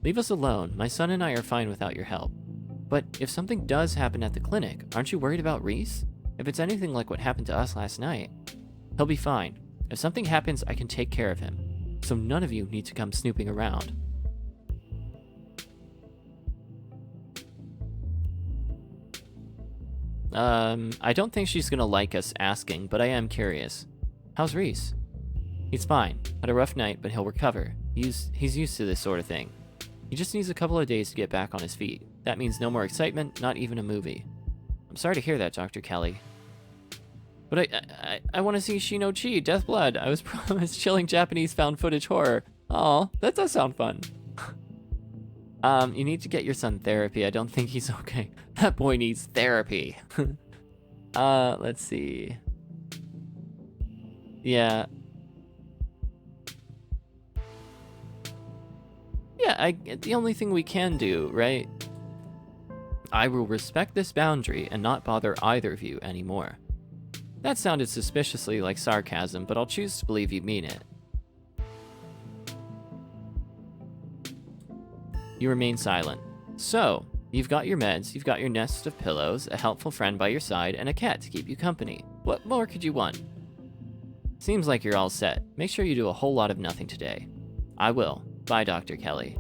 Leave us alone. My son and I are fine without your help. But if something does happen at the clinic, aren't you worried about Reese? If it's anything like what happened to us last night, he'll be fine. If something happens, I can take care of him. So none of you need to come snooping around. I don't think she's gonna like us asking, but I am curious. How's Reese? He's fine. Had a rough night, but he'll recover. He's used to this sort of thing. He just needs a couple of days to get back on his feet. That means no more excitement, not even a movie. I'm sorry to hear that, Dr. Kelly. But I want to see Shino-Chi, Death Blood. I was promised chilling Japanese found footage horror. Aw, that does sound fun. You need to get your son therapy. I don't think he's okay. That boy needs therapy. Let's see. Yeah. Yeah, the only thing we can do, right? I will respect this boundary and not bother either of you anymore. That sounded suspiciously like sarcasm, but I'll choose to believe you mean it. You remain silent. So, you've got your meds, you've got your nest of pillows, a helpful friend by your side, and a cat to keep you company. What more could you want? Seems like you're all set. Make sure you do a whole lot of nothing today. I will. Bye, Dr. Kelly.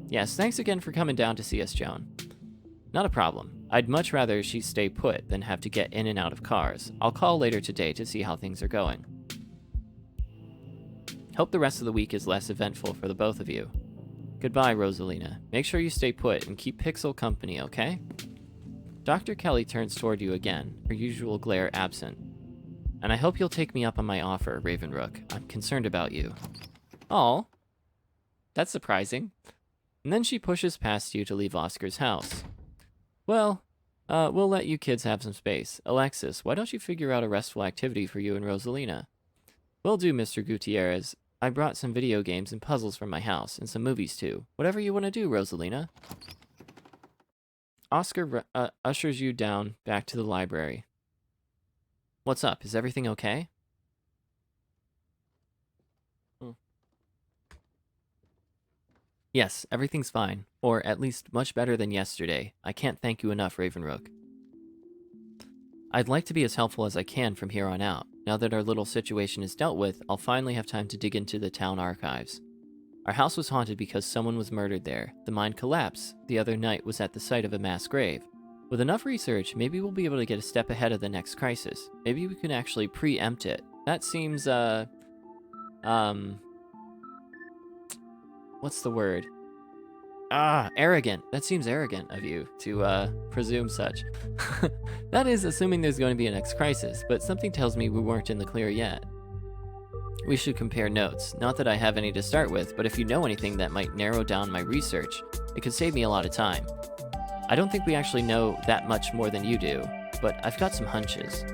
Yes, thanks again for coming down to see us, Joan. Not a problem. I'd much rather she stay put than have to get in and out of cars. I'll call later today to see how things are going. Hope the rest of the week is less eventful for the both of you. Goodbye, Rosalina. Make sure you stay put and keep Pixel company, okay? Dr. Kelly turns toward you again, her usual glare absent. And I hope you'll take me up on my offer, Ravenrook. I'm concerned about you. Aw. That's surprising. And then she pushes past you to leave Oscar's house. Well, we'll let you kids have some space. Alexis, why don't you figure out a restful activity for you and Rosalina? Will do, Mr. Gutierrez. I brought some video games and puzzles from my house, and some movies too. Whatever you want to do, Rosalina. Oscar ushers you down back to the library. What's up? Is everything okay? Yes, everything's fine. Or at least much better than yesterday. I can't thank you enough, Ravenrook. I'd like to be as helpful as I can from here on out. Now that our little situation is dealt with, I'll finally have time to dig into the town archives. Our house was haunted because someone was murdered there. The mine collapse the other night was at the site of a mass grave. With enough research, maybe we'll be able to get a step ahead of the next crisis. Maybe we can actually preempt it. That seems, what's the word? Arrogant. That seems arrogant of you to, presume such. That is assuming there's going to be a next crisis, but something tells me we weren't in the clear yet. We should compare notes. Not that I have any to start with, but if you know anything that might narrow down my research, it could save me a lot of time. I don't think we actually know that much more than you do, but I've got some hunches.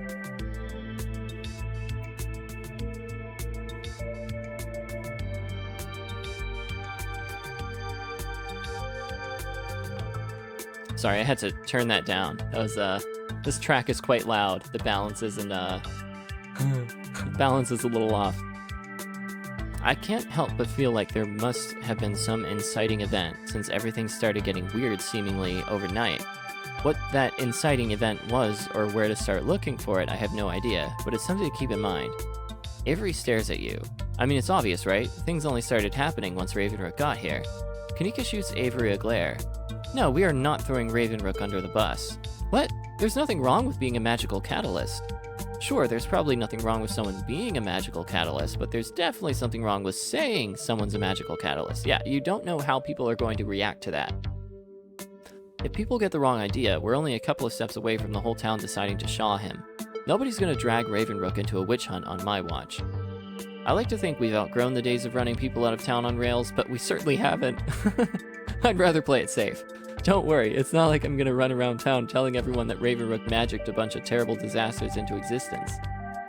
Sorry, I had to turn that down. That was, this track is quite loud. The balance isn't, balance is a little off. I can't help but feel like there must have been some inciting event, since everything started getting weird seemingly overnight. What that inciting event was, or where to start looking for it, I have no idea, but it's something to keep in mind. Avery stares at you. I mean, it's obvious, right? Things only started happening once Ravenrook got here. Kanika shoots Avery a glare. No, we are not throwing Ravenrook under the bus. What? There's nothing wrong with being a magical catalyst. Sure, there's probably nothing wrong with someone being a magical catalyst, but there's definitely something wrong with saying someone's a magical catalyst. Yeah, you don't know how people are going to react to that. If people get the wrong idea, we're only a couple of steps away from the whole town deciding to shaw him. Nobody's gonna drag Ravenrook into a witch hunt on my watch. I like to think we've outgrown the days of running people out of town on rails, but we certainly haven't. I'd rather play it safe. Don't worry, it's not like I'm gonna run around town telling everyone that Ravenrook magicked a bunch of terrible disasters into existence.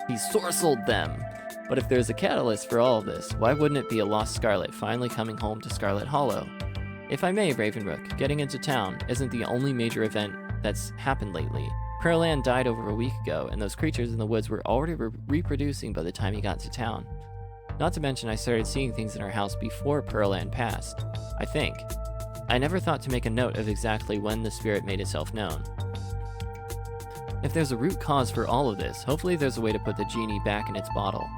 He sorcelled them! But if there's a catalyst for all of this, why wouldn't it be a lost Scarlet finally coming home to Scarlet Hollow? If I may, Ravenrook, getting into town isn't the only major event that's happened lately. Pearland died over a week ago, and those creatures in the woods were already reproducing by the time he got to town. Not to mention I started seeing things in our house before Pearland passed, I think. I never thought to make a note of exactly when the spirit made itself known. If there's a root cause for all of this, hopefully there's a way to put the genie back in its bottle.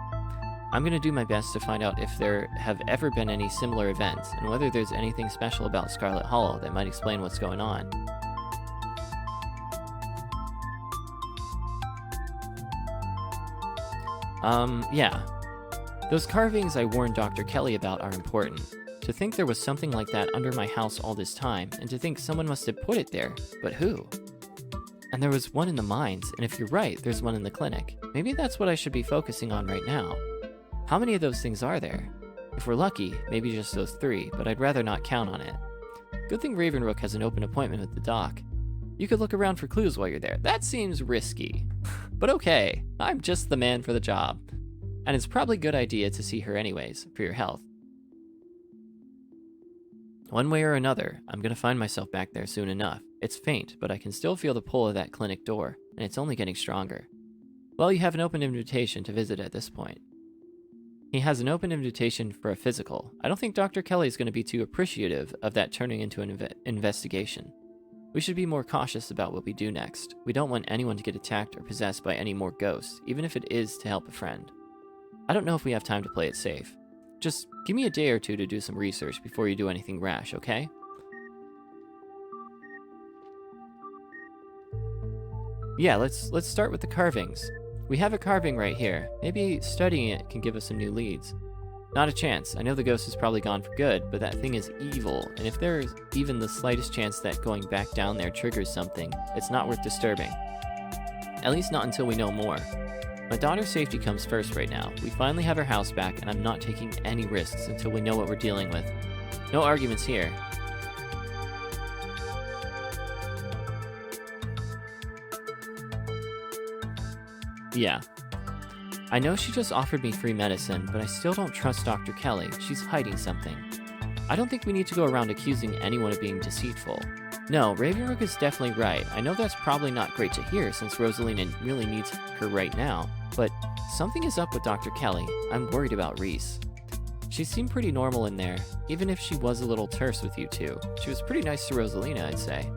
I'm going to do my best to find out if there have ever been any similar events, and whether there's anything special about Scarlet Hollow that might explain what's going on. Yeah. Those carvings I warned Dr. Kelly about are important. To think there was something like that under my house all this time, and to think someone must have put it there, but who? And there was one in the mines, and if you're right, there's one in the clinic. Maybe that's what I should be focusing on right now. How many of those things are there? If we're lucky, maybe just those 3, but I'd rather not count on it. Good thing Ravenrook has an open appointment with the doc. You could look around for clues while you're there. That seems risky. But okay, I'm just the man for the job. And it's probably a good idea to see her anyways, for your health. One way or another, I'm gonna find myself back there soon enough. It's faint, but I can still feel the pull of that clinic door, and it's only getting stronger. Well, you have an open invitation to visit at this point. He has an open invitation for a physical. I don't think Dr. Kelly's gonna be too appreciative of that turning into an investigation. We should be more cautious about what we do next. We don't want anyone to get attacked or possessed by any more ghosts, even if it is to help a friend. I don't know if we have time to play it safe. Just give me a day or two to do some research before you do anything rash, okay? Yeah, let's start with the carvings. We have a carving right here. Maybe studying it can give us some new leads. Not a chance. I know the ghost is probably gone for good, but that thing is evil, and if there's even the slightest chance that going back down there triggers something, it's not worth disturbing. At least not until we know more. My daughter's safety comes first right now. We finally have our house back, and I'm not taking any risks until we know what we're dealing with. No arguments here. Yeah. I know she just offered me free medicine, but I still don't trust Dr. Kelly. She's hiding something. I don't think we need to go around accusing anyone of being deceitful. No, Ravenrook is definitely right. I know that's probably not great to hear since Rosalina really needs her right now, but something is up with Dr. Kelly. I'm worried about Reese. She seemed pretty normal in there, even if she was a little terse with you two. She was pretty nice to Rosalina, I'd say.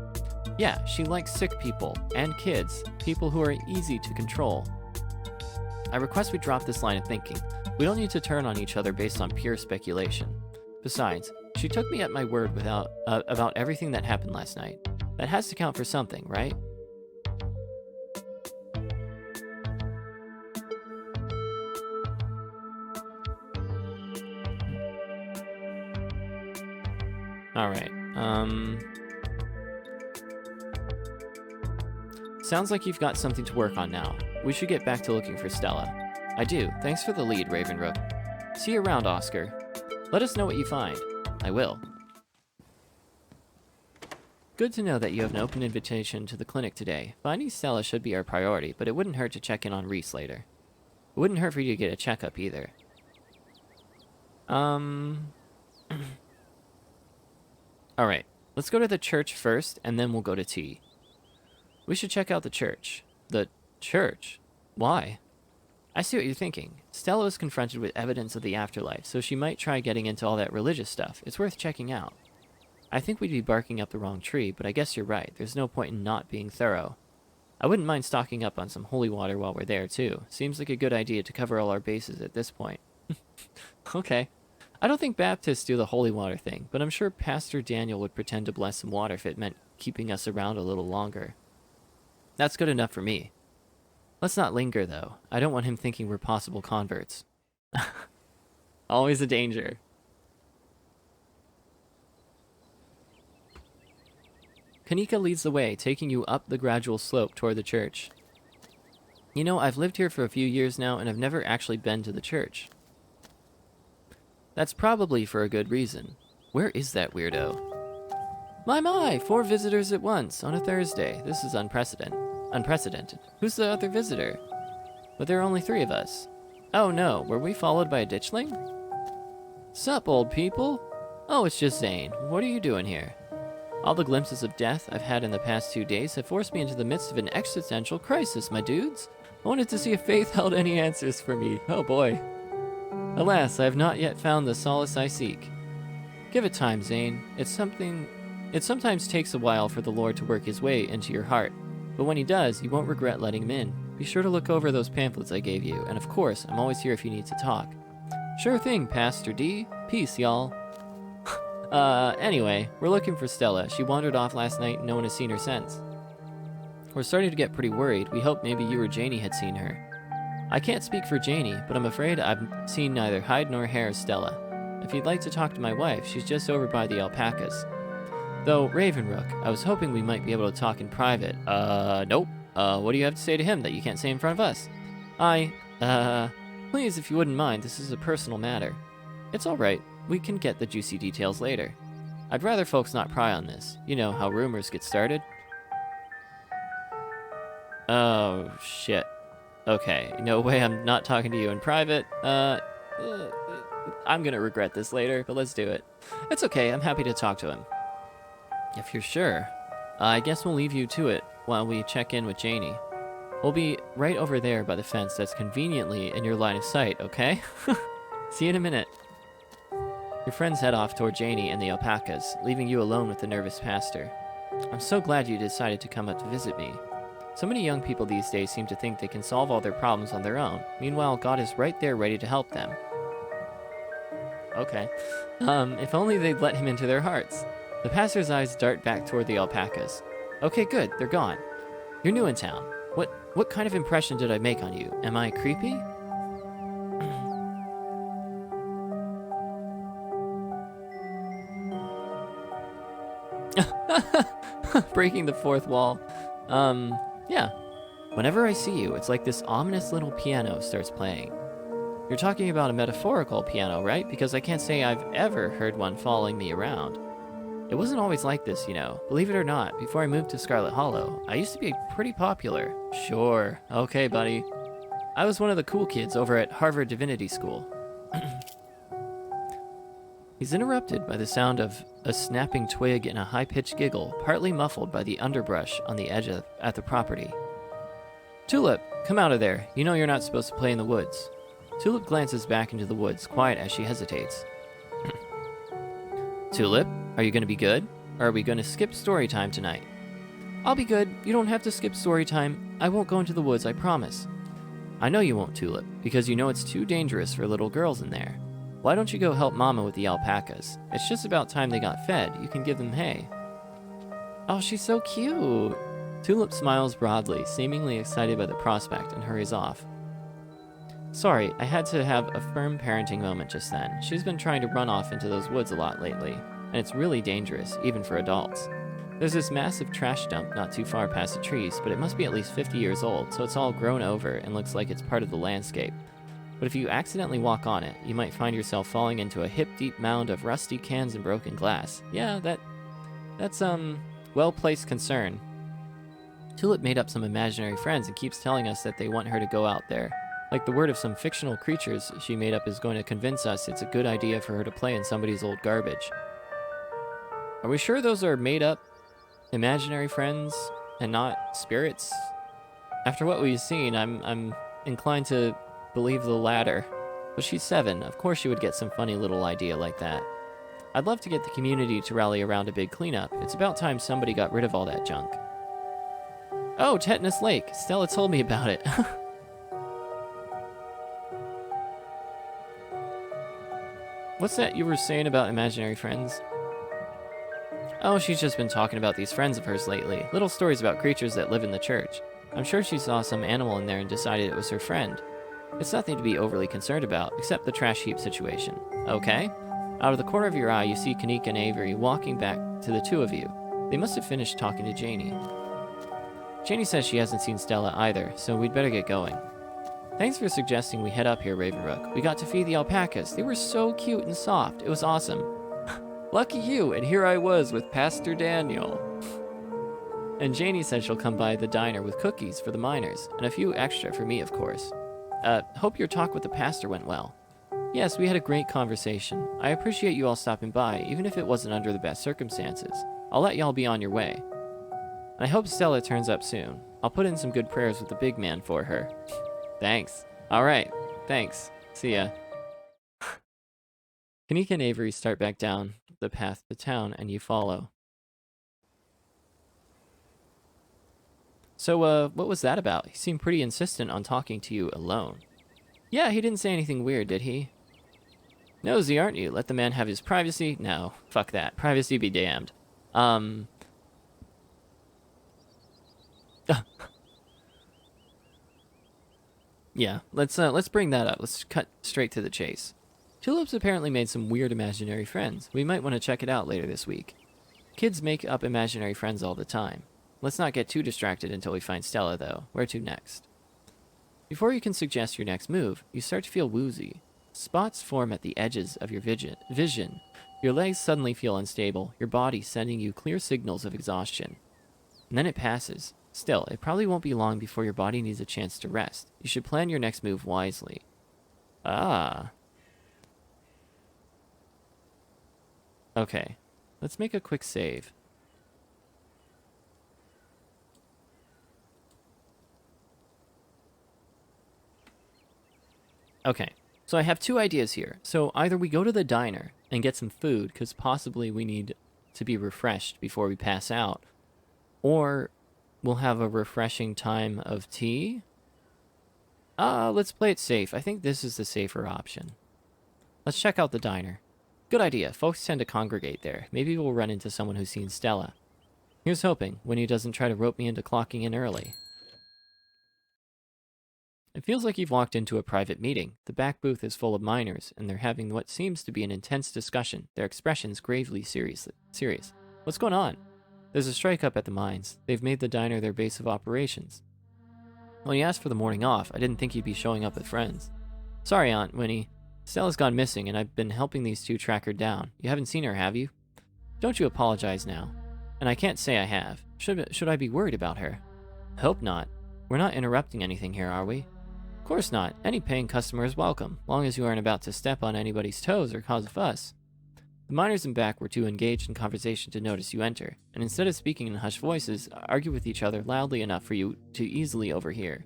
Yeah, she likes sick people, and kids, people who are easy to control. I request we drop this line of thinking. We don't need to turn on each other based on pure speculation. Besides, she took me at my word about everything that happened last night. That has to count for something, right? Alright, sounds like you've got something to work on now. We should get back to looking for Stella. I do. Thanks for the lead, Ravenrook. See you around, Oscar. Let us know what you find. I will. Good to know that you have an open invitation to the clinic today. Finding Stella should be our priority, but it wouldn't hurt to check in on Reese later. It wouldn't hurt for you to get a checkup either. Alright, let's go to the church first, and then we'll go to tea. We should check out the church. The church? Why? I see what you're thinking. Stella was confronted with evidence of the afterlife, so she might try getting into all that religious stuff. It's worth checking out. I think we'd be barking up the wrong tree, but I guess you're right. There's no point in not being thorough. I wouldn't mind stocking up on some holy water while we're there, too. Seems like a good idea to cover all our bases at this point. Okay. I don't think Baptists do the holy water thing, but I'm sure Pastor Daniel would pretend to bless some water if it meant keeping us around a little longer. That's good enough for me. Let's not linger, though. I don't want him thinking we're possible converts. Always a danger. Kanika leads the way, taking you up the gradual slope toward the church. You know, I've lived here for a few years now, and I've never actually been to the church. That's probably for a good reason. Where is that weirdo? My, 4 visitors at once on a Thursday. This is unprecedented. Who's the other visitor? But there are only 3 of us. Oh no, were we followed by a ditchling? Sup, old people? Oh, it's just Zane. What are you doing here? All the glimpses of death I've had in the past 2 days have forced me into the midst of an existential crisis, my dudes. I wanted to see if faith held any answers for me. Oh boy. Alas, I have not yet found the solace I seek. Give it time, Zane. It sometimes takes a while for the Lord to work his way into your heart, but when he does, you won't regret letting him in. Be sure to look over those pamphlets I gave you, and of course, I'm always here if you need to talk. Sure thing, Pastor D. Peace, y'all. Anyway, we're looking for Stella. She wandered off last night and no one has seen her since. We're starting to get pretty worried. We hoped maybe you or Janie had seen her. I can't speak for Janie, but I'm afraid I've seen neither hide nor hair of Stella. If you'd like to talk to my wife, she's just over by the alpacas. Though, Ravenrook, I was hoping we might be able to talk in private. Nope. What do you have to say to him that you can't say in front of us? Please, if you wouldn't mind, this is a personal matter. It's alright. We can get the juicy details later. I'd rather folks not pry on this. You know how rumors get started. Oh, shit. Okay, no way I'm not talking to you in private. I'm gonna regret this later, but let's do it. It's okay, I'm happy to talk to him. If you're sure. I guess we'll leave you to it while we check in with Janie. We'll be right over there by the fence that's conveniently in your line of sight, okay? See you in a minute. Your friends head off toward Janie and the alpacas, leaving you alone with the nervous pastor. I'm so glad you decided to come up to visit me. So many young people these days seem to think they can solve all their problems on their own. Meanwhile, God is right there ready to help them. Okay. If only they'd let him into their hearts. The pastor's eyes dart back toward the alpacas. Okay, good. They're gone. You're new in town. What kind of impression did I make on you? Am I creepy? Breaking the fourth wall. Yeah. Whenever I see you, it's like this ominous little piano starts playing. You're talking about a metaphorical piano, right? Because I can't say I've ever heard one following me around. It wasn't always like this, you know. Believe it or not, before I moved to Scarlet Hollow, I used to be pretty popular. Sure. Okay, buddy. I was one of the cool kids over at Harvard Divinity School. He's interrupted by the sound of a snapping twig and a high-pitched giggle, partly muffled by the underbrush on the edge at the property. Tulip, come out of there. You know you're not supposed to play in the woods. Tulip glances back into the woods, quiet as she hesitates. Tulip, are you going to be good? Or are we going to skip story time tonight? I'll be good. You don't have to skip story time. I won't go into the woods, I promise. I know you won't, Tulip, because you know it's too dangerous for little girls in there. Why don't you go help Mama with the alpacas? It's just about time they got fed. You can give them hay. Oh, she's so cute. Tulip smiles broadly, seemingly excited by the prospect, and hurries off. Sorry, I had to have a firm parenting moment just then. She's been trying to run off into those woods a lot lately, and it's really dangerous, even for adults. There's this massive trash dump not too far past the trees, but it must be at least 50 years old, so it's all grown over and looks like it's part of the landscape. But if you accidentally walk on it, you might find yourself falling into a hip-deep mound of rusty cans and broken glass. Yeah, that's well-placed concern. Tulip made up some imaginary friends and keeps telling us that they want her to go out there. Like the word of some fictional creatures she made up is going to convince us it's a good idea for her to play in somebody's old garbage. Are we sure those are made-up imaginary friends and not spirits? After what we've seen, I'm inclined to believe the latter. But she's 7. Of course she would get some funny little idea like that. I'd love to get the community to rally around a big cleanup. It's about time somebody got rid of all that junk. Oh, Tetanus Lake. Stella told me about it. What's that you were saying about imaginary friends? Oh, she's just been talking about these friends of hers lately. Little stories about creatures that live in the church. I'm sure she saw some animal in there and decided it was her friend. It's nothing to be overly concerned about, except the trash heap situation. Okay? Out of the corner of your eye, you see Kanika and Avery walking back to the two of you. They must have finished talking to Janie. Janie says she hasn't seen Stella either, so we'd better get going. Thanks for suggesting we head up here, Ravenrook. We got to feed the alpacas. They were so cute and soft. It was awesome. Lucky you, and here I was with Pastor Daniel. And Janie said she'll come by the diner with cookies for the miners, and a few extra for me, of course. Hope your talk with the pastor went well. Yes, we had a great conversation. I appreciate you all stopping by, even if it wasn't under the best circumstances. I'll let y'all be on your way. And I hope Stella turns up soon. I'll put in some good prayers with the big man for her. Thanks. Alright, thanks. See ya. Kanika and Avery start back down the path to town, and you follow. So, what was that about? He seemed pretty insistent on talking to you alone. Yeah, he didn't say anything weird, did he? Nosy, aren't you? Let the man have his privacy? No, fuck that. Privacy be damned. Yeah, let's bring that up. Let's cut straight to the chase. Tulips apparently made some weird imaginary friends. We might want to check it out later this week. Kids make up imaginary friends all the time. Let's not get too distracted until we find Stella, though. Where to next? Before you can suggest your next move, you start to feel woozy. Spots form at the edges of your vision. Your legs suddenly feel unstable, your body sending you clear signals of exhaustion. And then it passes. Still, it probably won't be long before your body needs a chance to rest. You should plan your next move wisely. Ah. Okay, let's make a quick save. Okay, so I have two ideas here. So either we go to the diner and get some food, because possibly we need to be refreshed before we pass out, or we'll have a refreshing time of tea. Let's play it safe. I think this is the safer option. Let's check out the diner. Good idea. Folks tend to congregate there. Maybe we'll run into someone who's seen Stella. Here's hoping, when he doesn't try to rope me into clocking in early. It feels like you've walked into a private meeting. The back booth is full of miners, and they're having what seems to be an intense discussion, their expressions gravely serious. What's going on? There's a strike up at the mines. They've made the diner their base of operations. When you asked for the morning off, I didn't think you'd be showing up with friends. Sorry, Aunt Winnie. Stella's gone missing, and I've been helping these two track her down. You haven't seen her, have you? Don't you apologize now. And I can't say I have. Should I be worried about her? I hope not. We're not interrupting anything here, are we? Of course not. Any paying customer is welcome, long as you aren't about to step on anybody's toes or cause a fuss. The miners in back were too engaged in conversation to notice you enter, and instead of speaking in hushed voices, argue with each other loudly enough for you to easily overhear.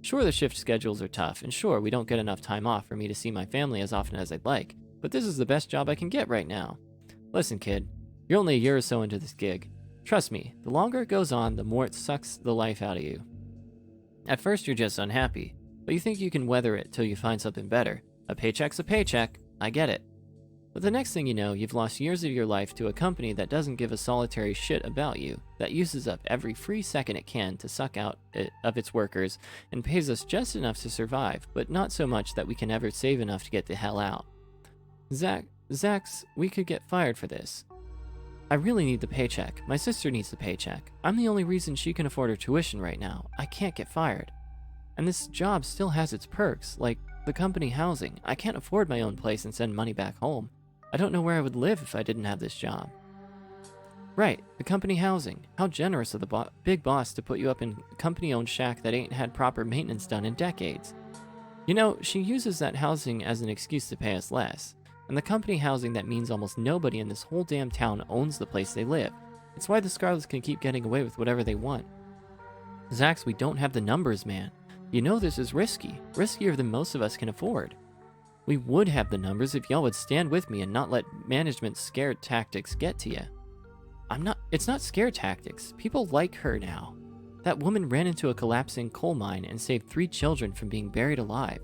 Sure, the shift schedules are tough, and sure, we don't get enough time off for me to see my family as often as I'd like, but this is the best job I can get right now. Listen, kid, you're only a year or so into this gig. Trust me, the longer it goes on, the more it sucks the life out of you. At first, you're just unhappy, but you think you can weather it till you find something better. A paycheck's a paycheck, I get it. But the next thing you know, you've lost years of your life to a company that doesn't give a solitary shit about you, that uses up every free second it can to suck out of its workers, and pays us just enough to survive, but not so much that we can ever save enough to get the hell out. Zax, we could get fired for this. I really need the paycheck. My sister needs the paycheck. I'm the only reason she can afford her tuition right now. I can't get fired. And this job still has its perks, like the company housing. I can't afford my own place and send money back home. I don't know where I would live if I didn't have this job. Right, the company housing. How generous of the big boss to put you up in a company-owned shack that ain't had proper maintenance done in decades. You know, she uses that housing as an excuse to pay us less. And the company housing that means almost nobody in this whole damn town owns the place they live. It's why the Scarlets can keep getting away with whatever they want. Zax, we don't have the numbers, man. You know this is risky. Riskier than most of us can afford. We would have the numbers if y'all would stand with me and not let management's scare tactics get to you. It's not scare tactics. People like her now. That woman ran into a collapsing coal mine and saved 3 children from being buried alive.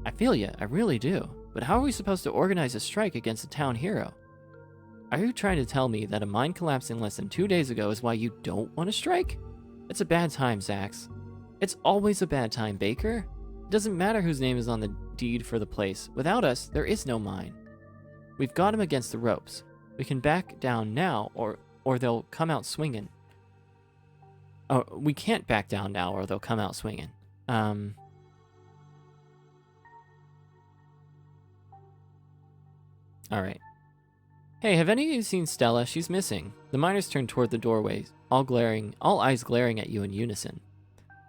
I feel ya, I really do. But how are we supposed to organize a strike against a town hero? Are you trying to tell me that a mine collapsing less than 2 days ago is why you don't want to strike? It's a bad time, Zax. It's always a bad time, Baker. It doesn't matter whose name is on the deed for the place. Without us, there is no mine. We've got him against the ropes. We can back down now, or they'll come out swinging. Oh, we can't back down now, or they'll come out swinging. Alright. Hey, have any of you seen Stella? She's missing. The miners turn toward the doorways, all eyes glaring at you in unison.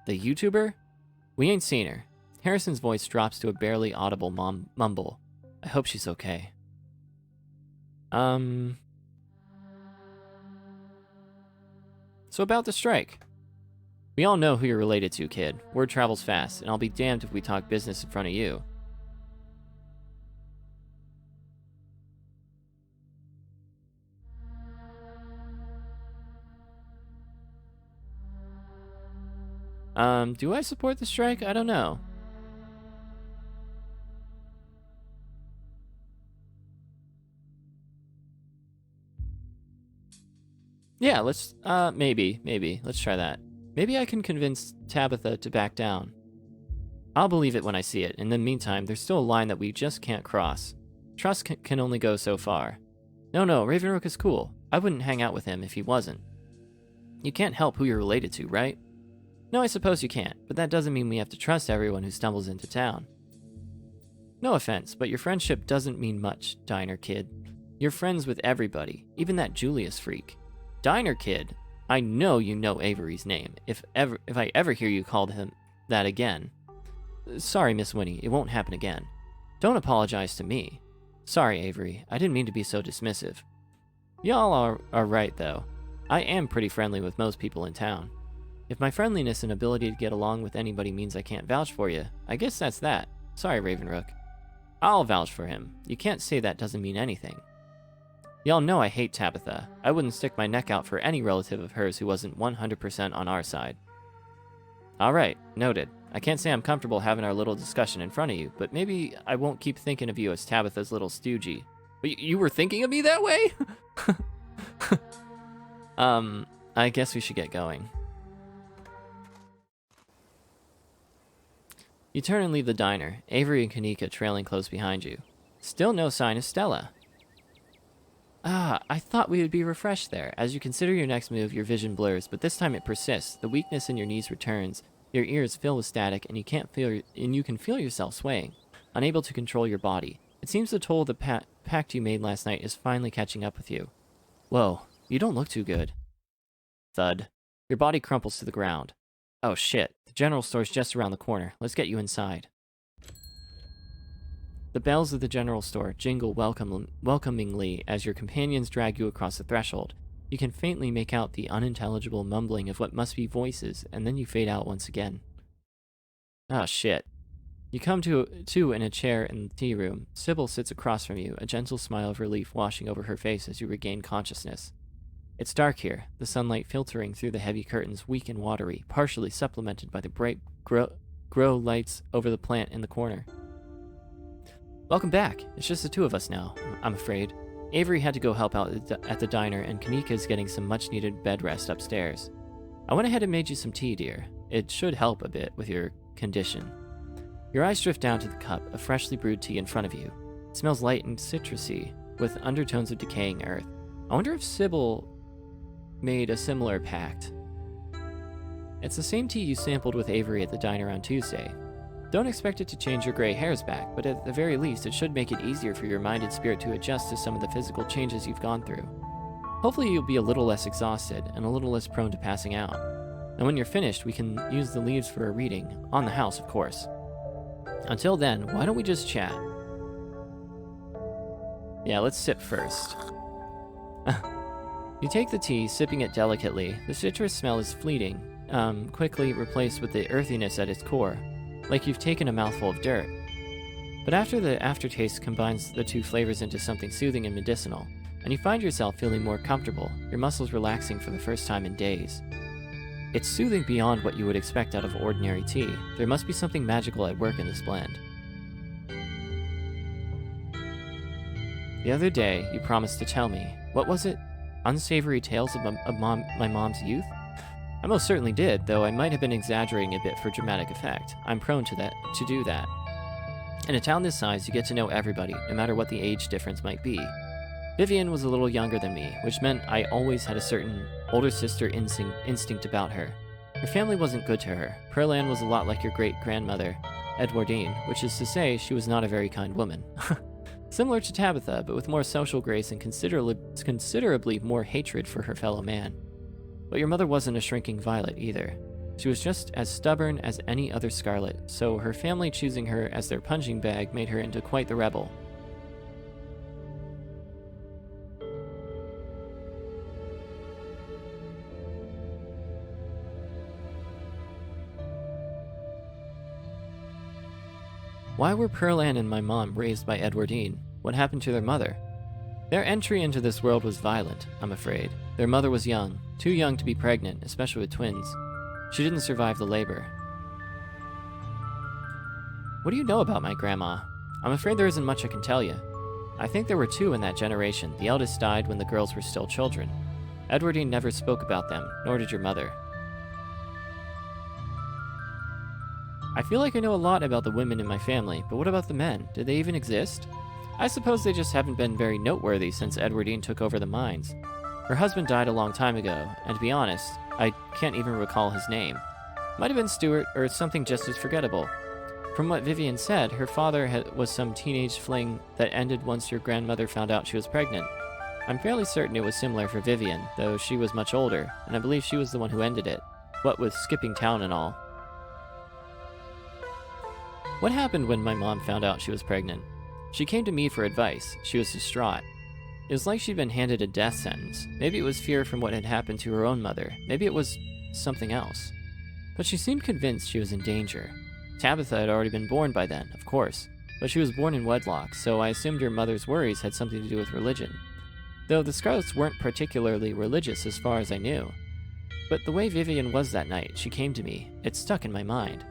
The YouTuber? We ain't seen her. Harrison's voice drops to a barely audible mumble. I hope she's okay. So about the strike. We all know who you're related to, kid. Word travels fast, and I'll be damned if we talk business in front of you. Do I support the strike? I don't know. Yeah, let's, maybe. Let's try that. Maybe I can convince Tabitha to back down. I'll believe it when I see it. In the meantime, there's still a line that we just can't cross. Trust can only go so far. No, Ravenrook is cool. I wouldn't hang out with him if he wasn't. You can't help who you're related to, right? No, I suppose you can't, but that doesn't mean we have to trust everyone who stumbles into town. No offense, but your friendship doesn't mean much, Diner Kid. You're friends with everybody, even that Julius freak. Diner Kid? I know you know Avery's name, if I ever hear you call him that again. Sorry, Miss Winnie, it won't happen again. Don't apologize to me. Sorry, Avery, I didn't mean to be so dismissive. Y'all are right, though. I am pretty friendly with most people in town. If my friendliness and ability to get along with anybody means I can't vouch for you, I guess that's that. Sorry, Ravenrook. I'll vouch for him. You can't say that doesn't mean anything. Y'all know I hate Tabitha. I wouldn't stick my neck out for any relative of hers who wasn't 100% on our side. Alright, noted. I can't say I'm comfortable having our little discussion in front of you, but maybe I won't keep thinking of you as Tabitha's little stoogie. But you were thinking of me that way? I guess we should get going. You turn and leave the diner, Avery and Kanika trailing close behind you. Still no sign of Stella. I thought we would be refreshed there. As you consider your next move, your vision blurs, but this time it persists. The weakness in your knees returns, your ears fill with static, and you can feel yourself swaying, unable to control your body. It seems the toll of the pact you made last night is finally catching up with you. Whoa, you don't look too good. Thud. Your body crumples to the ground. Oh shit, the general store's just around the corner. Let's get you inside. The bells of the general store jingle welcomingly as your companions drag you across the threshold. You can faintly make out the unintelligible mumbling of what must be voices, and then you fade out once again. Ah, shit. You come to in a chair in the tea room. Sybil sits across from you, a gentle smile of relief washing over her face as you regain consciousness. It's dark here, the sunlight filtering through the heavy curtains, weak and watery, partially supplemented by the bright grow lights over the plant in the corner. Welcome back. It's just the two of us now, I'm afraid. Avery had to go help out at the diner, and Kanika's getting some much-needed bed rest upstairs. I went ahead and made you some tea, dear. It should help a bit with your condition. Your eyes drift down to the cup of freshly brewed tea in front of you. It smells light and citrusy, with undertones of decaying earth. I wonder if Sybil made a similar pact. It's the same tea you sampled with Avery at the diner on Tuesday. Don't expect it to change your gray hairs back, but at the very least it should make it easier for your mind and spirit to adjust to some of the physical changes you've gone through. Hopefully you'll be a little less exhausted and a little less prone to passing out. And when you're finished, we can use the leaves for a reading, on the house of course. Until then, why don't we just chat? Yeah, let's sip first. You take the tea, sipping it delicately. The citrus smell is fleeting, quickly replaced with the earthiness at its core, like you've taken a mouthful of dirt. But after the aftertaste combines the two flavors into something soothing and medicinal, and you find yourself feeling more comfortable, your muscles relaxing for the first time in days. It's soothing beyond what you would expect out of ordinary tea. There must be something magical at work in this blend. The other day, you promised to tell me. What was it? Unsavory tales of my mom's youth? I most certainly did, though I might have been exaggerating a bit for dramatic effect. I'm prone to do that. In a town this size, you get to know everybody, no matter what the age difference might be. Vivian was a little younger than me, which meant I always had a certain older sister instinct about her. Her family wasn't good to her. Pearlan was a lot like your great-grandmother, Edwardine, which is to say she was not a very kind woman. Similar to Tabitha, but with more social grace and considerably more hatred for her fellow man. But your mother wasn't a shrinking violet either. She was just as stubborn as any other Scarlet, so her family choosing her as their punching bag made her into quite the rebel. Why were Pearl Ann and my mom raised by Edwardine? What happened to their mother? Their entry into this world was violent, I'm afraid. Their mother was young, too young to be pregnant, especially with twins. She didn't survive the labor. What do you know about my grandma? I'm afraid there isn't much I can tell you. I think there were two in that generation. The eldest died when the girls were still children. Edwardine never spoke about them, nor did your mother. I feel like I know a lot about the women in my family, but what about the men? Did they even exist? I suppose they just haven't been very noteworthy since Edwardine took over the mines. Her husband died a long time ago, and to be honest, I can't even recall his name. Might have been Stuart, or something just as forgettable. From what Vivian said, her father was some teenage fling that ended once your grandmother found out she was pregnant. I'm fairly certain it was similar for Vivian, though she was much older, and I believe she was the one who ended it, what with skipping town and all. What happened when my mom found out she was pregnant? She came to me for advice. She was distraught. It was like she'd been handed a death sentence. Maybe it was fear from what had happened to her own mother. Maybe it was something else. But she seemed convinced she was in danger. Tabitha had already been born by then, of course, but she was born in wedlock, so I assumed your mother's worries had something to do with religion. Though the Scarlets weren't particularly religious as far as I knew. But the way Vivian was that night, she came to me, it stuck in my mind.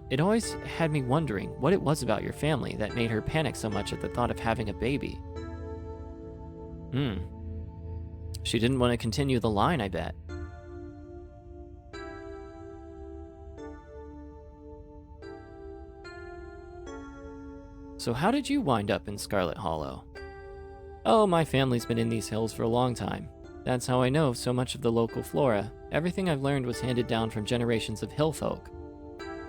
It always had me wondering what it was about your family that made her panic so much at the thought of having a baby. She didn't want to continue the line, I bet. So how did you wind up in Scarlet Hollow? Oh, my family's been in these hills for a long time. That's how I know so much of the local flora. Everything I've learned was handed down from generations of hill folk.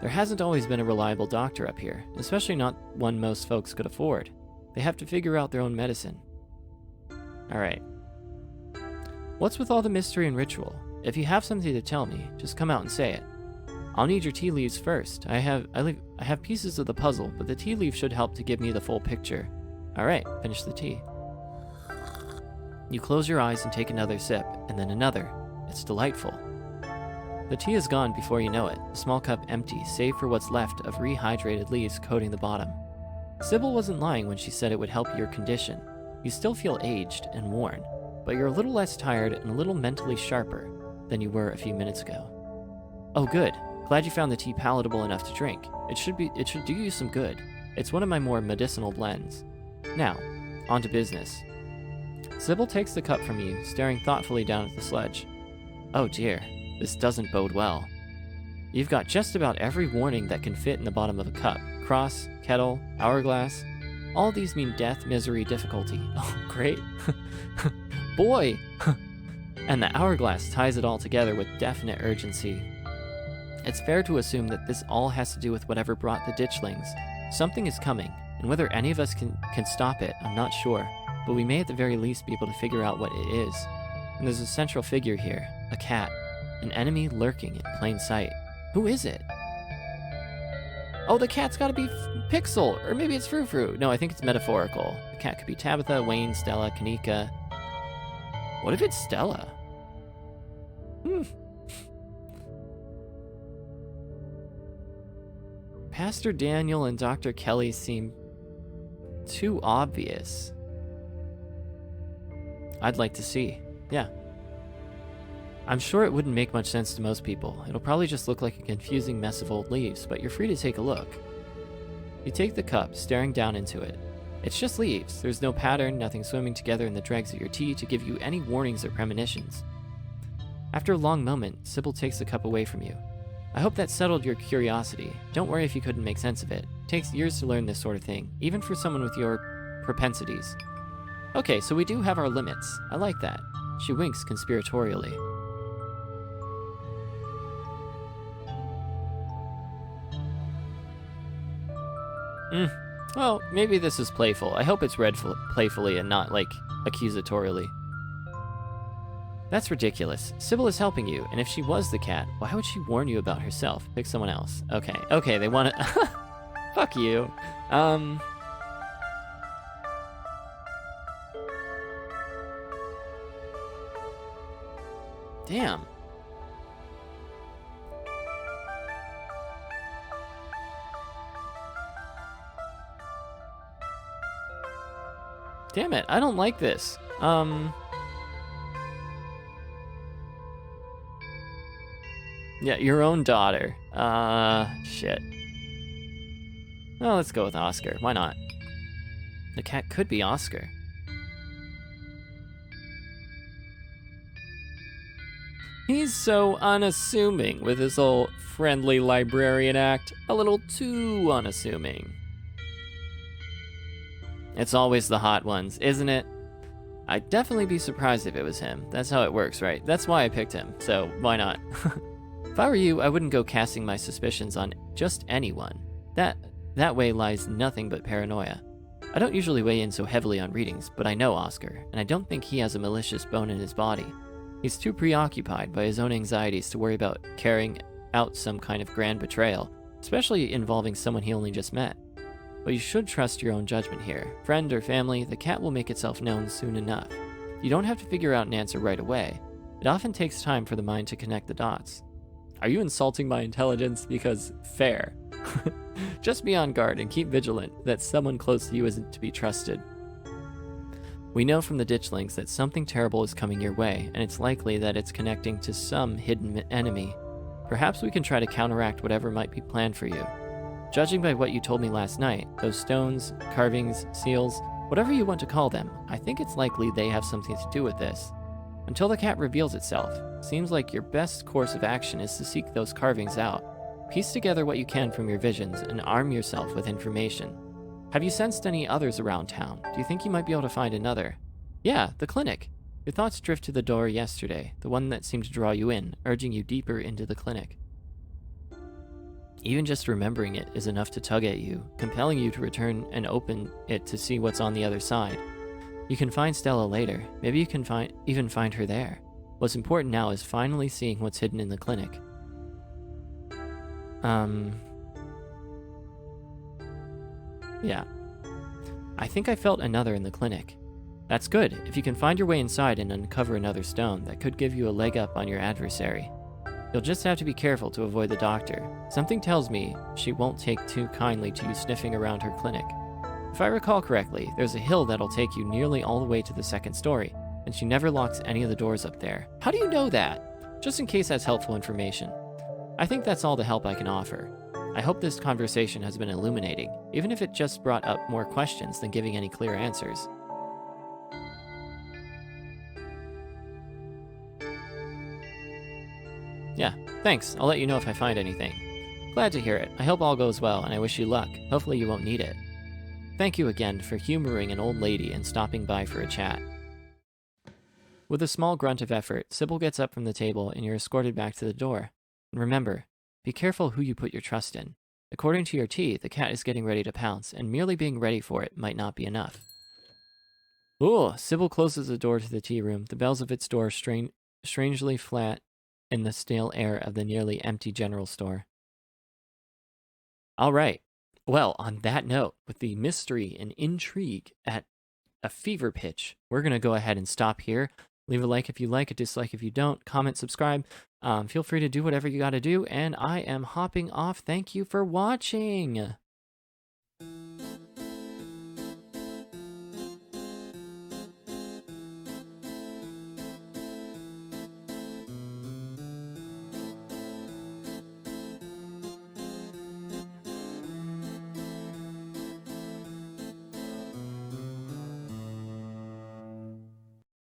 There hasn't always been a reliable doctor up here, especially not one most folks could afford. They have to figure out their own medicine. Alright. What's with all the mystery and ritual? If you have something to tell me, just come out and say it. I'll need your tea leaves first. I have pieces of the puzzle, but the tea leaf should help to give me the full picture. Alright, finish the tea. You close your eyes and take another sip, and then another. It's delightful. The tea is gone before you know it, the small cup empty, save for what's left of rehydrated leaves coating the bottom. Sybil wasn't lying when she said it would help your condition. You still feel aged and worn, but you're a little less tired and a little mentally sharper than you were a few minutes ago. Oh good, glad you found the tea palatable enough to drink. It should do you some good. It's one of my more medicinal blends. Now, on to business. Sybil takes the cup from you, staring thoughtfully down at the sludge. Oh dear. This doesn't bode well. You've got just about every warning that can fit in the bottom of a cup. Cross, kettle, hourglass. All these mean death, misery, difficulty. Oh, great. Boy! And the hourglass ties it all together with definite urgency. It's fair to assume that this all has to do with whatever brought the ditchlings. Something is coming, and whether any of us can stop it, I'm not sure. But we may at the very least be able to figure out what it is. And there's a central figure here, a cat. An enemy lurking in plain sight. Who is it? Oh, the cat's gotta be Pixel, or maybe it's Frou-Frou. No, I think it's metaphorical. The cat could be Tabitha, Wayne, Stella, Kanika. What if it's Stella? Pastor Daniel and Dr. Kelly seem too obvious. I'd like to see. Yeah. I'm sure it wouldn't make much sense to most people. It'll probably just look like a confusing mess of old leaves, but you're free to take a look. You take the cup, staring down into it. It's just leaves. There's no pattern, nothing swimming together in the dregs of your tea to give you any warnings or premonitions. After a long moment, Sybil takes the cup away from you. I hope that settled your curiosity. Don't worry if you couldn't make sense of it. It takes years to learn this sort of thing, even for someone with your propensities. Okay, so we do have our limits. I like that. She winks conspiratorially. Well, maybe this is playful. I hope it's read playfully and not, like, accusatorially. That's ridiculous. Sybil is helping you, and if she was the cat, why would she warn you about herself? Pick someone else. Okay, they want to... Fuck you. Damn. Damn it, I don't like this. Yeah, your own daughter. Shit. Well, let's go with Oscar. Why not? The cat could be Oscar. He's so unassuming with his whole friendly librarian act. A little too unassuming. It's always the hot ones, isn't it? I'd definitely be surprised if it was him. That's how it works, right? That's why I picked him, so why not? If I were you, I wouldn't go casting my suspicions on just anyone. That way lies nothing but paranoia. I don't usually weigh in so heavily on readings, but I know Oscar, and I don't think he has a malicious bone in his body. He's too preoccupied by his own anxieties to worry about carrying out some kind of grand betrayal, especially involving someone he only just met. But you should trust your own judgment here. Friend or family, the cat will make itself known soon enough. You don't have to figure out an answer right away. It often takes time for the mind to connect the dots. Are you insulting my intelligence? Because fair. Just be on guard and keep vigilant that someone close to you isn't to be trusted. We know from the ditchlings that something terrible is coming your way, and it's likely that it's connecting to some hidden enemy. Perhaps we can try to counteract whatever might be planned for you. Judging by what you told me last night, those stones, carvings, seals, whatever you want to call them, I think it's likely they have something to do with this. Until the cat reveals itself, seems like your best course of action is to seek those carvings out. Piece together what you can from your visions and arm yourself with information. Have you sensed any others around town? Do you think you might be able to find another? Yeah, the clinic. Your thoughts drift to the door yesterday, the one that seemed to draw you in, urging you deeper into the clinic. Even just remembering it is enough to tug at you, compelling you to return and open it to see what's on the other side. You can find Stella later. Maybe you can even find her there. What's important now is finally seeing what's hidden in the clinic. Yeah. I think I felt another in the clinic. That's good. If you can find your way inside and uncover another stone, that could give you a leg up on your adversary. You'll just have to be careful to avoid the doctor. Something tells me she won't take too kindly to you sniffing around her clinic. If I recall correctly, there's a hill that'll take you nearly all the way to the second story, and she never locks any of the doors up there. How do you know that? Just in case that's helpful information. I think that's all the help I can offer. I hope this conversation has been illuminating, even if it just brought up more questions than giving any clear answers. Yeah, thanks. I'll let you know if I find anything. Glad to hear it. I hope all goes well, and I wish you luck. Hopefully you won't need it. Thank you again for humoring an old lady and stopping by for a chat. With a small grunt of effort, Sybil gets up from the table and you're escorted back to the door. And remember, be careful who you put your trust in. According to your tea, the cat is getting ready to pounce, and merely being ready for it might not be enough. Ooh, Sybil closes the door to the tea room, the bells of its door strangely flat in the stale air of the nearly empty general store. All right. Well, on that note, with the mystery and intrigue at a fever pitch, we're going to go ahead and stop here. Leave a like if you like, a dislike if you don't, comment, subscribe. Feel free to do whatever you got to do, and I am hopping off. Thank you for watching.